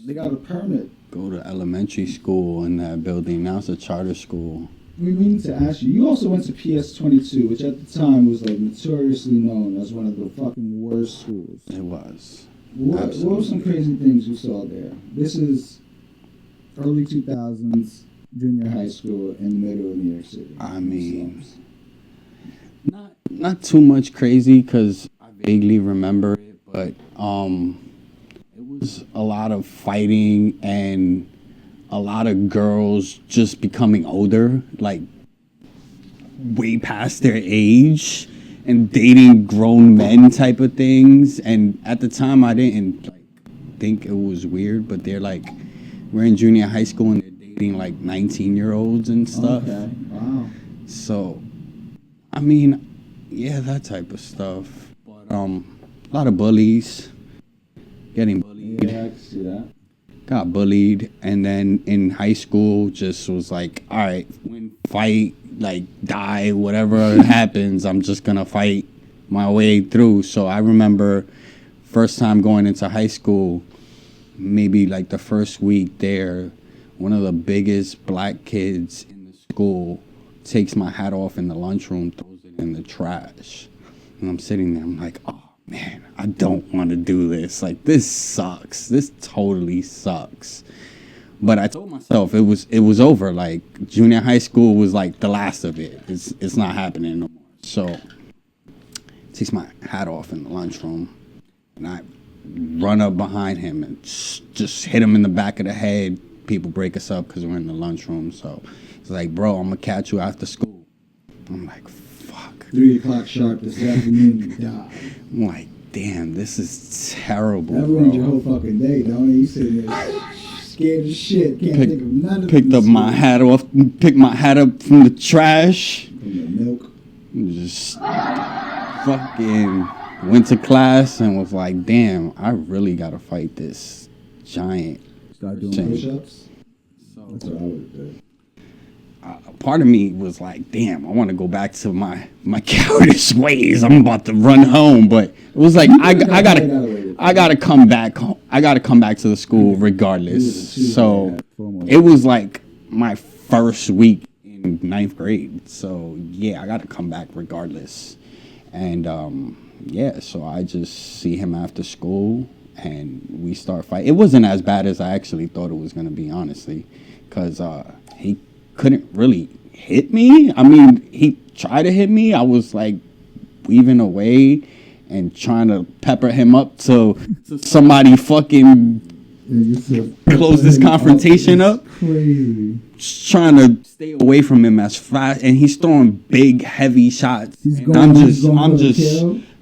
They got a permit. Go to elementary school in that building. Now it's a charter school. We need to ask you. You also went to PS22, which at the time was like notoriously known as one of the fucking worst schools. It was. What were some crazy things you saw there? This is early 2000s, junior high school in the middle of New York City. I mean, not too much crazy because I vaguely remember it, but it was a lot of fighting and a lot of girls just becoming older, like way past their age. And dating grown men type of things. And at the time, I didn't think it was weird. But they're like, we're in junior high school and they're dating like 19-year-olds and stuff. Okay, wow. So, I mean, yeah, that type of stuff. But a lot of bullies. Getting bullied. Yeah, I can see that. Got bullied. And then in high school, just was like, all right, win, fight. Like die, whatever happens, I'm just gonna fight my way through. So I remember first time going into high school, maybe like the first week there, one of the biggest black kids in the school takes my hat off in the lunchroom, throws it in the trash. And I'm sitting there, I'm like, oh man, I don't want to do this. Like this sucks. This totally sucks. But I told myself it was over. Like junior high school was like the last of it. It's not happening no more. So takes my hat off in the lunchroom, and I run up behind him and just hit him in the back of the head. People break us up because we're in the lunchroom. So he's like, bro, I'm gonna catch you after school. I'm like, fuck. 3 o'clock sharp this afternoon, you die. I'm like, damn, this is terrible, That ruined your whole fucking day, don't it? You sitting there scared as shit. Can't think of none of Picked up my hat picked my hat up from the trash. From the milk. Just fucking went to class and was like, damn, I really gotta fight this giant. Start doing thing. push-ups. That's what I would do. Part of me was like, damn, I want to go back to my cowardice ways. I'm about to run home, but it was like I gotta come back home. I gotta come back to the school regardless. So it was like my first week in 9th grade. So yeah, I gotta come back regardless. And yeah, so I just see him after school and we start fighting. It wasn't as bad as I actually thought it was gonna be, honestly, because he couldn't really hit me. I mean, he tried to hit me. I was like weaving away and trying to pepper him up so somebody fucking close this confrontation up. Crazy. Just trying to stay away from him as fast, and he's throwing big, heavy shots.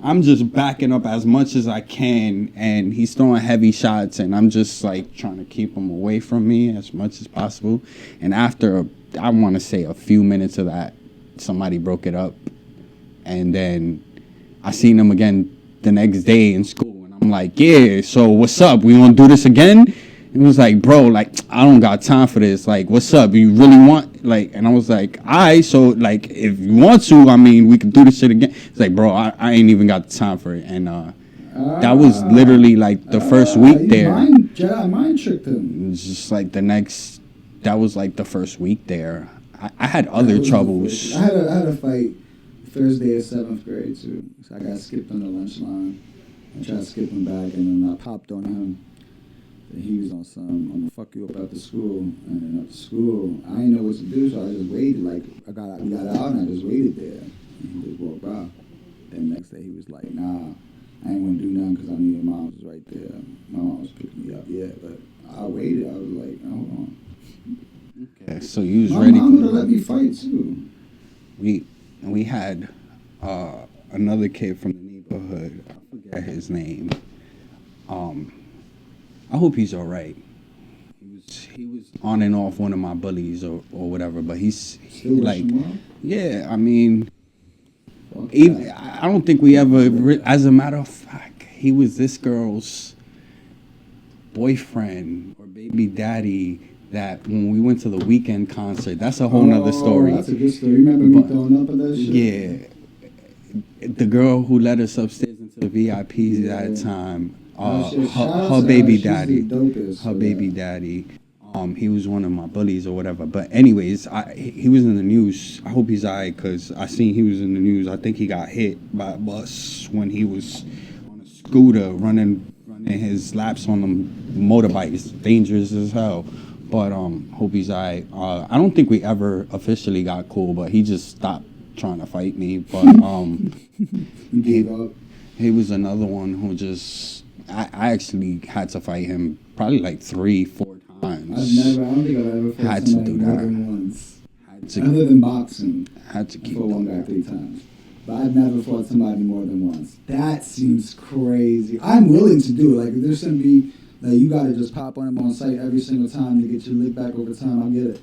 I'm just backing up as much as I can, and he's throwing heavy shots, and I'm just like trying to keep him away from me as much as possible. And after I want to say a few minutes of that, somebody broke it up, and then I seen him again the next day in school, and I'm like, yeah, so what's up? We gonna do this again? He was like, bro, like, I don't got time for this. Like, what's up? You really want, like, and I was like, so, like, if you want to, I mean, we can do this shit again. It's like, bro, I ain't even got the time for it. And that was literally, like, the first week there. Jedi mind tricked him. It was just, like, that was, like, the first week there. I had other troubles. I had a fight Thursday of 7th grade, too. So I got skipped on the lunch line. I tried to skip him back, and then I popped on him. He was on some, I'm gonna fuck you up after school. And then after school, I didn't know what to do, so I just waited. Like, we got out and I just waited there. And he just walked by. Then next day he was like, nah, I ain't gonna do nothing because I knew your mom was right there. My mom was picking me up, yeah, but I waited. I was like, hold on. Okay, so you was my ready. My mom would have let me fight too. We had another kid from the neighborhood. I forget his name. I hope he's all right. He was on and off one of my bullies or whatever, but he's like, yeah. I mean, even, I don't think we ever. As a matter of fact, he was this girl's boyfriend or baby daddy. That when we went to the Weeknd concert, that's a whole nother story. That's a good story. You remember me throwing up at that shit? Yeah, the girl who let us upstairs into the VIPs at that time. Her baby daddy, he was one of my bullies or whatever. But anyways, he was in the news. I hope he's alright because I seen he was in the news. I think he got hit by a bus when he was on a scooter running his laps on them motorbikes. Dangerous as hell. But hope he's alright. I don't think we ever officially got cool, but he just stopped trying to fight me. But he was another one who just. I actually had to fight him probably like 3-4 times. I don't think I've ever fought somebody more than once. Other than boxing. Had to keep I fought one guy 3 times. But I've never fought somebody more than once. That seems crazy. I'm willing to do it. Like, if there's somebody that you got to just pop on him on site every single time to get your lick back over time, I'll get it.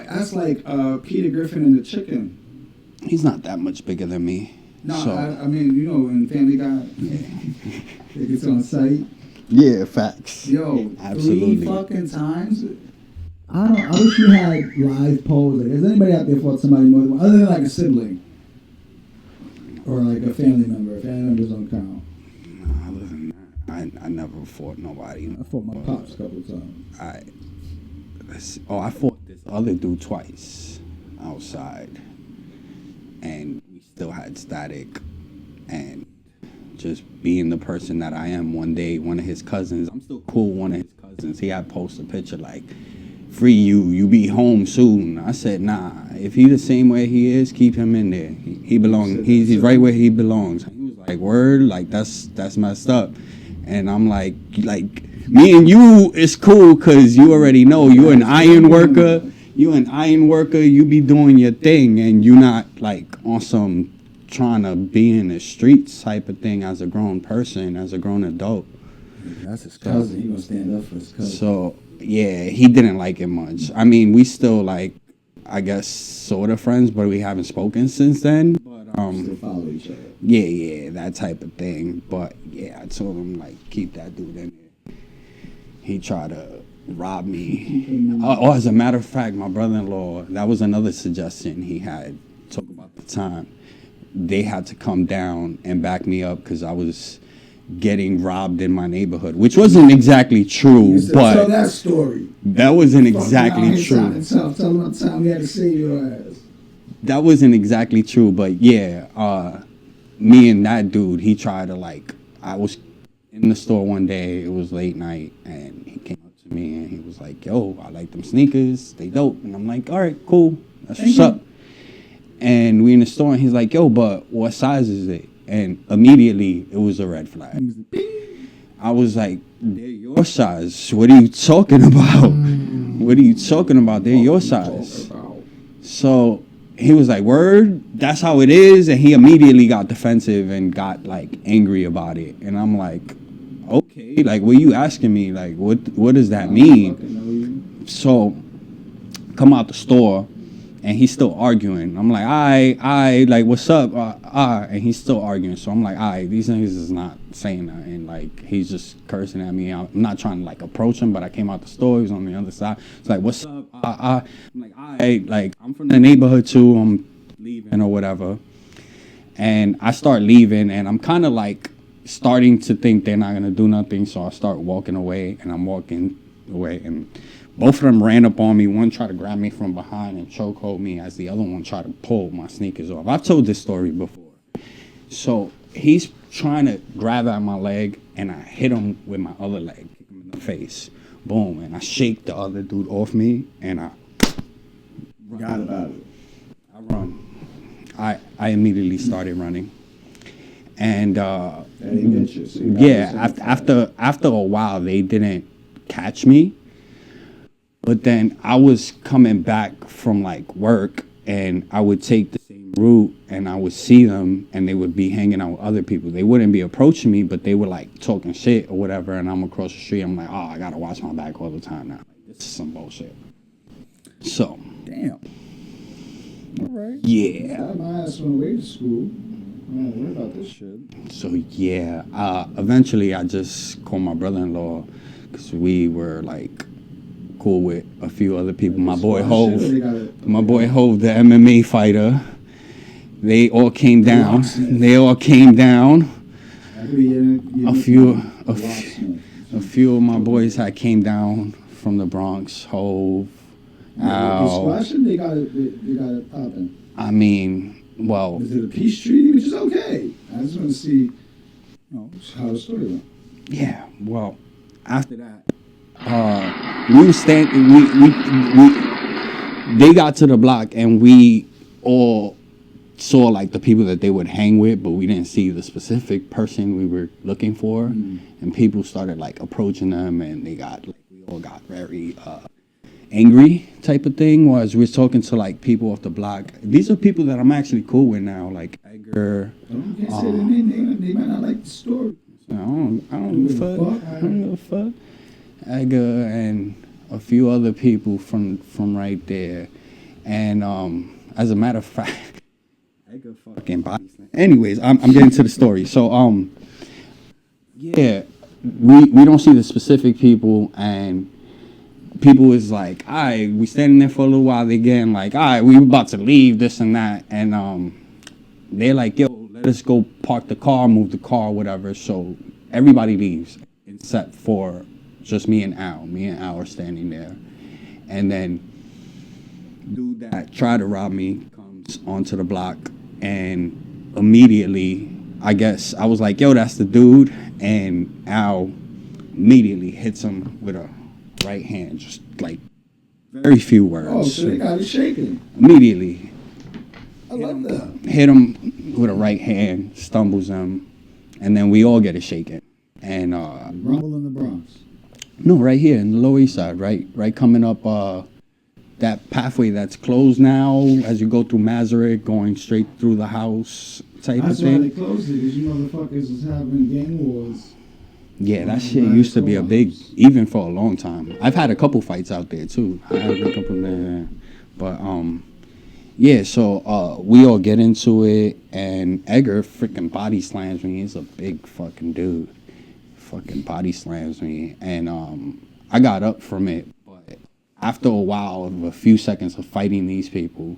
That's like Peter Griffin and the Chicken. He's not that much bigger than me. No, so. I mean, you know, in Family Guy, it gets on site. Yeah, facts. Yo, absolutely. 3 fucking times. I wish you had live polls. Like, has anybody out there fought somebody more than one, other than like a sibling or like a family member? Family members don't count. No, other than that, I never fought nobody. I fought my pops a couple of times. I fought this other dude twice outside, and still had static, and just being the person that I am. One day, one of his cousins, I'm still cool with one of his cousins, he had posted a picture like, free you be home soon. I said, nah, if he the same way he is, keep him in there. He belongs, he's right where he belongs. He was like, word, like that's messed up. And I'm like me and you is cool because you already know you're an iron worker. you an iron worker, you be doing your thing, and you not like on some trying to be in the streets type of thing as a grown person, as a grown adult. That's his cousin. He gonna stand up for his cousin. So yeah, he didn't like it much. I mean, we still like, I guess, sort of friends, but we haven't spoken since then. But Still follow each other. yeah, that type of thing. But yeah, I told him like keep that dude in there. He tried to rob me. Oh, as a matter of fact, my brother-in-law, that was another suggestion he had. Talk about the time they had to come down and back me up because I was getting robbed in my neighborhood, which wasn't exactly true, but tell that story. That wasn't exactly true. Tell them about the time we had to save your ass. That wasn't exactly true, but yeah, me and that dude, he tried to like, I was in the store one day, it was late night, and he came up to me and he was like, yo, I like them sneakers, they dope. And I'm like, all right, cool, that's what's up. And we in the store and he's like, yo, but what size is it? And immediately it was a red flag. I was like, they're your size. What are you talking about? What are you talking about? They're your size. So he was like, word, that's how it is. And he immediately got defensive and got like angry about it. And I'm like, okay, like, what are you asking me? Like, what does that mean? So come out the store and he's still arguing. I'm like, I, like, what's up? And he's still arguing. So I'm like, these niggas is not saying that. And like, he's just cursing at me. I'm not trying to like approach him, but I came out the store. He was on the other side. It's like, what's up? I'm like, I'm from the neighborhood too. I'm leaving or whatever. And I start leaving and I'm kind of like starting to think they're not going to do nothing. So I start walking away and I'm walking away and both of them ran up on me. One tried to grab me from behind and chokehold me as the other one tried to pull my sneakers off. I've told this story before. So he's trying to grab at my leg, and I hit him with my other leg, kick him in the face. Boom. And I shake the other dude off me, and I forgot about it. I run. I immediately started running. And yeah, after a while, they didn't catch me. But then I was coming back from like work and I would take the same route and I would see them and they would be hanging out with other people. They wouldn't be approaching me, but they were like talking shit or whatever. And I'm across the street. I'm like, I got to watch my back all the time now. Like, this is some bullshit. So. Damn. All right. Yeah. My ass went away to school. I don't worry about this shit. So yeah, eventually I just called my brother-in-law because we were like cool with a few other people. My boy Hove, the MMA fighter. They all came down. A few of my boys had came down from the Bronx. Hove, Al. They got it popping. I mean, well. Is it a peace treaty, which is okay? I just want to see, how the story went. Yeah. Well, after that. They got to the block and we all saw like the people that they would hang with, but we didn't see the specific person we were looking for. And people started like approaching them and we all got very angry type of thing. Was we were talking to like people off the block. These are people that I'm actually cool with now, like Edgar. I don't say their name. They might not like the story. I don't give a fuck. Edgar and a few other people from right there, and as a matter of fact, Edgar fucking body. Anyways, I'm getting to the story. So yeah, we don't see the specific people, and people is like, all right, we standing there for a little while. They getting like, all right, we about to leave, this and that, and they're like, yo, let us go park the car, move the car, whatever. So everybody leaves except for just me and Al. Me and Al are standing there. And then dude that tried to rob me comes onto the block and immediately, I guess, I was like, yo, that's the dude. And Al immediately hits him with a right hand. Just like very few words. Oh, so they got it shaking. Immediately. I love that. Hit him with a right hand, stumbles him, and then we all get it shaken. And Rumble in the Bronx. No, right here in the Lower East Side, right coming up that pathway that's closed now as you go through Masaryk, going straight through the house type That's of why they thing. closed it, because you motherfuckers was having gang wars. Yeah, that shit used to be a big, even for a long time. I've had a couple fights out there too. I had a couple there, but yeah. So we all get into it, and Edgar freaking body slams me. He's a big fucking dude. Fucking body slams me, and I got up from it. But after a while of a few seconds of fighting these people,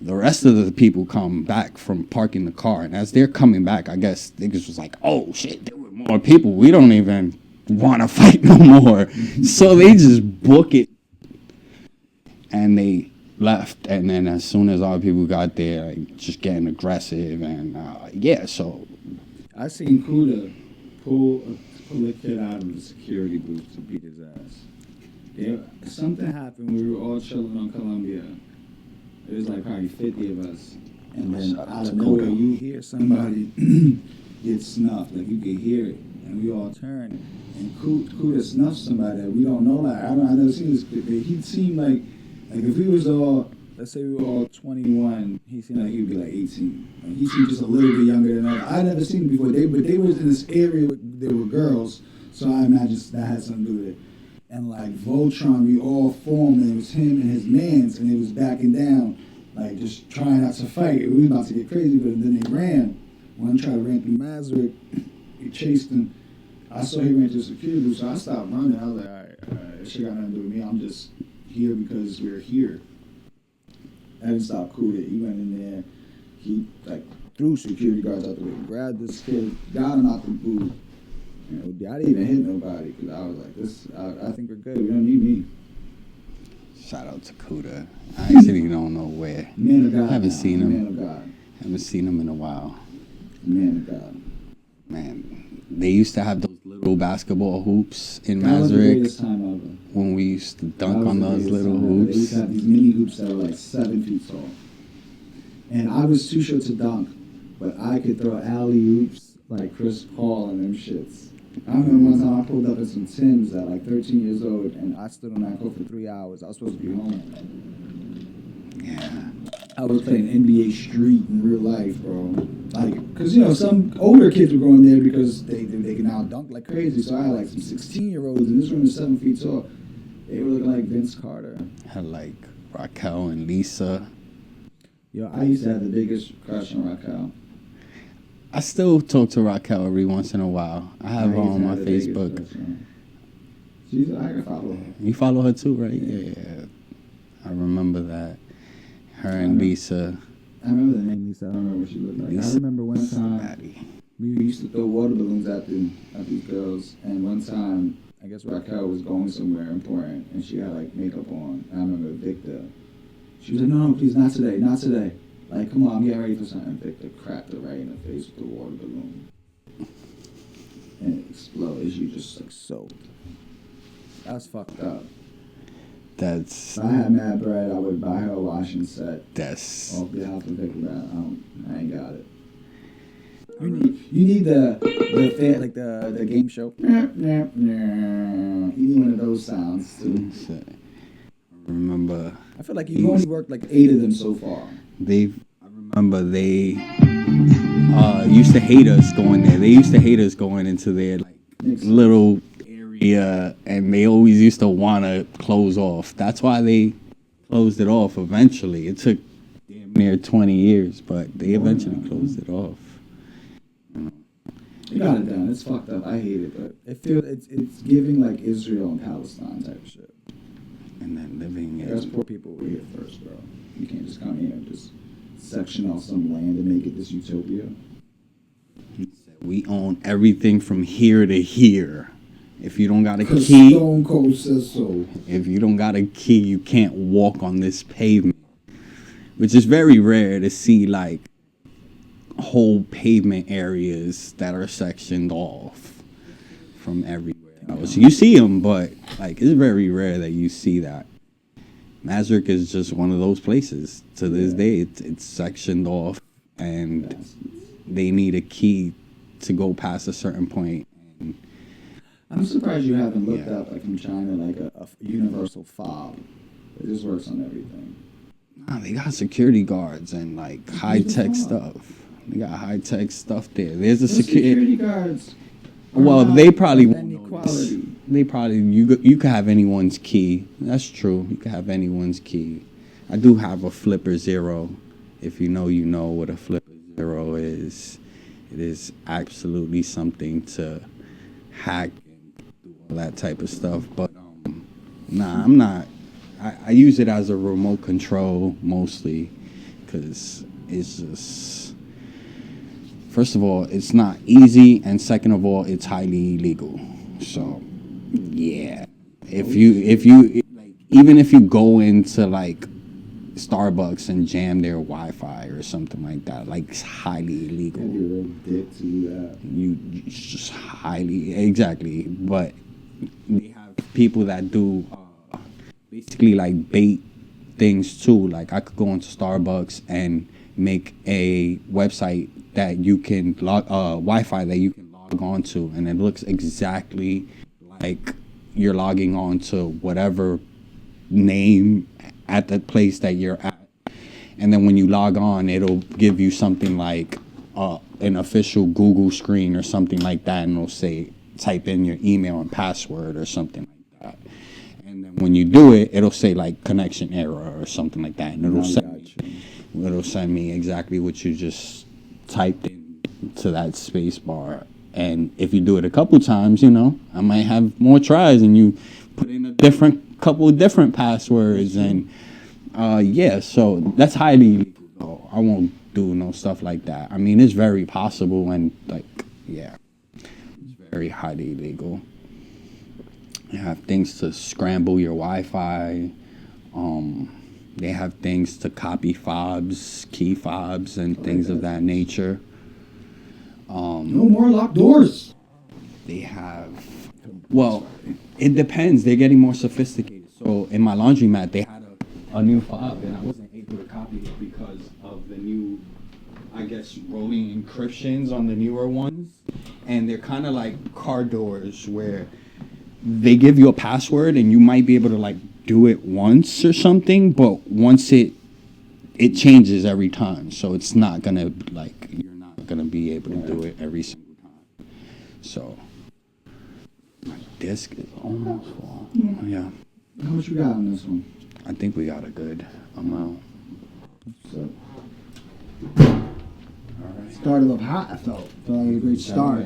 the rest of the people come back from parking the car, and as they're coming back, I guess niggas was like, "Oh shit, there were more people. We don't even want to fight no more." So they just book it, and they left. And then as soon as our people got there, like, just getting aggressive, and yeah. So I seen Kuda pull a kid out of the security booth to beat his ass. Something happened. We were all chilling on Columbia. It was like probably 50 of us. And then out of nowhere, you hear somebody get snuffed. Like, you could hear it. And we all turn. And Kuda snuffed somebody that we don't know. Like, I never seen this kid. He seemed like if we was all, let's say we were all 21, he seemed like he would be like 18. Like, he seemed just a little bit younger than us. I never seen him before. But they was in this area where there were girls. So I imagine that had something to do with it. And like Voltron, we all formed, and it was him and his mans, and they was backing down, like just trying not to fight. We was about to get crazy, but then they ran. One tried to run through Masaryk, he chased him. I saw he ran to the security booth, so I stopped running. I was like, all right, this shit got nothing to do with me. I'm just here because we're here. I didn't stop Kuda. He went in there, he like threw security guards out the way, grabbed this kid, got him out the booth. You know, I didn't even hit nobody because I was like, "This, I think we're good. We don't need me." shout out to Kuda. I actually don't know where. Man of God. I haven't now. seen him. Man of God. Haven't seen him in a while. Man of God. Man, they used to have those little basketball hoops in That was the Masaryk greatest time ever. when we used to That dunk was on the those greatest little time ever. They used hoops. to have these mini hoops that were like 7 feet tall. And I was too short to dunk, but I could throw alley oops like Chris Paul and them shits. I remember one time I pulled up in some Timbs at like 13 years old, and I stood on that court for 3 hours. I was supposed to be home. Yeah. I was playing NBA Street in real life, bro. Like, cause you know some older kids were going there because they can now dunk like crazy. So I had like some 16-year-olds, and this room is 7 feet tall. They were looking like Vince Carter. Had like Raquel and Lisa. Yo, I used to have the biggest crush on Raquel. I still talk to Raquel every once in a while. I have her on my Facebook. I can follow her. You follow her too, right? Yeah. I remember that. Her and Lisa. I remember the name Lisa. I don't remember what she looked like. Lisa. I remember one time Maddie. we used to throw water balloons at these girls, and one time I guess Raquel was going somewhere important, and she had like makeup on. And I remember Victor. She was like, no, please, not today, not today. Like, come on, I'm getting ready for something. Victor cracked her right in the face with the water balloon. And it exploded. She just like soaked. That's fucked up. That's If I had mad bread, I would buy her a washing set. that's Off behalf of Victor, but I ain't got it. You need the game show. You need one of those sounds too. I remember I feel like you've only worked like 8 of them so far. they used to hate us going there. They used to hate us going into their like little area, and they always used to want to close off. That's why they closed it off eventually. It took damn near 20 years, but they eventually closed it off. You got it done. It's fucked up. I hate it, but it's giving like Israel and Palestine type shit. And then living There's in poor people were here first, bro. You can't just come here and just section off some land and make it this utopia. we own everything from here to here. If you don't got a key, Stone Cold says so. if you don't got a key, you can't walk on this pavement. Which is very rare to see like whole pavement areas that are sectioned off from everywhere else. You see them, but like it's very rare that you see that. Masaryk is just one of those places. To this day, it's sectioned off, and they need a key to go past a certain point. And I'm surprised you haven't looked up like from China like a universal fob. It just works on everything. Nah, they got security guards and like high tech fuck? stuff. They got high tech stuff there. There's a Those security. guards. are Well, not they probably of won't any notice. quality. They probably you could have anyone's key. That's true. You could have anyone's key. I do have a Flipper Zero. If you know what a Flipper Zero is. It is absolutely something to hack and do all that type of stuff. But nah, I'm not. I use it as a remote control mostly because it's just. First of all, it's not easy, and second of all, it's highly illegal. So, yeah, if you like, even if you go into like Starbucks and jam their Wi-Fi or something like that, like it's highly illegal. You're a real dick to do that. It's just highly exactly. But they have people that do basically like bait things too. Like I could go into Starbucks and make a website that you can log Wi-Fi that you can log on to, and it looks exactly like you're logging on to whatever name at the place that you're at. And then when you log on, it'll give you something like an official Google screen or something like that, and it'll say type in your email and password or something like that. And then when you do it, it'll say like connection error or something like that, and it'll send me exactly what you just typed in to that space bar. And if you do it a couple times, I might have more tries, and you put in a couple of different passwords, and so that's highly illegal though. I won't do no stuff like that. I mean, it's very possible, and it's very highly illegal. They have things to scramble your Wi-Fi. They have things to copy fobs, key fobs, and things of that nature. No more locked doors. They have, well, it depends. They're getting more sophisticated. So in my laundromat, they had a new fob, and I wasn't able to copy it because of the new, I guess, rolling encryptions on the newer ones. And they're kind of like car doors where they give you a password, and you might be able to like do it once or something, but once it changes every time. So it's not gonna you're not gonna be able to do it every single time. So my disc is almost full. Yeah. How much we got on this one? I think we got a good amount. So, All right. started off hot, I felt. Felt like it was a great start.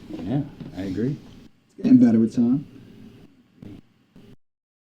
Yeah, I agree. It's getting better with time.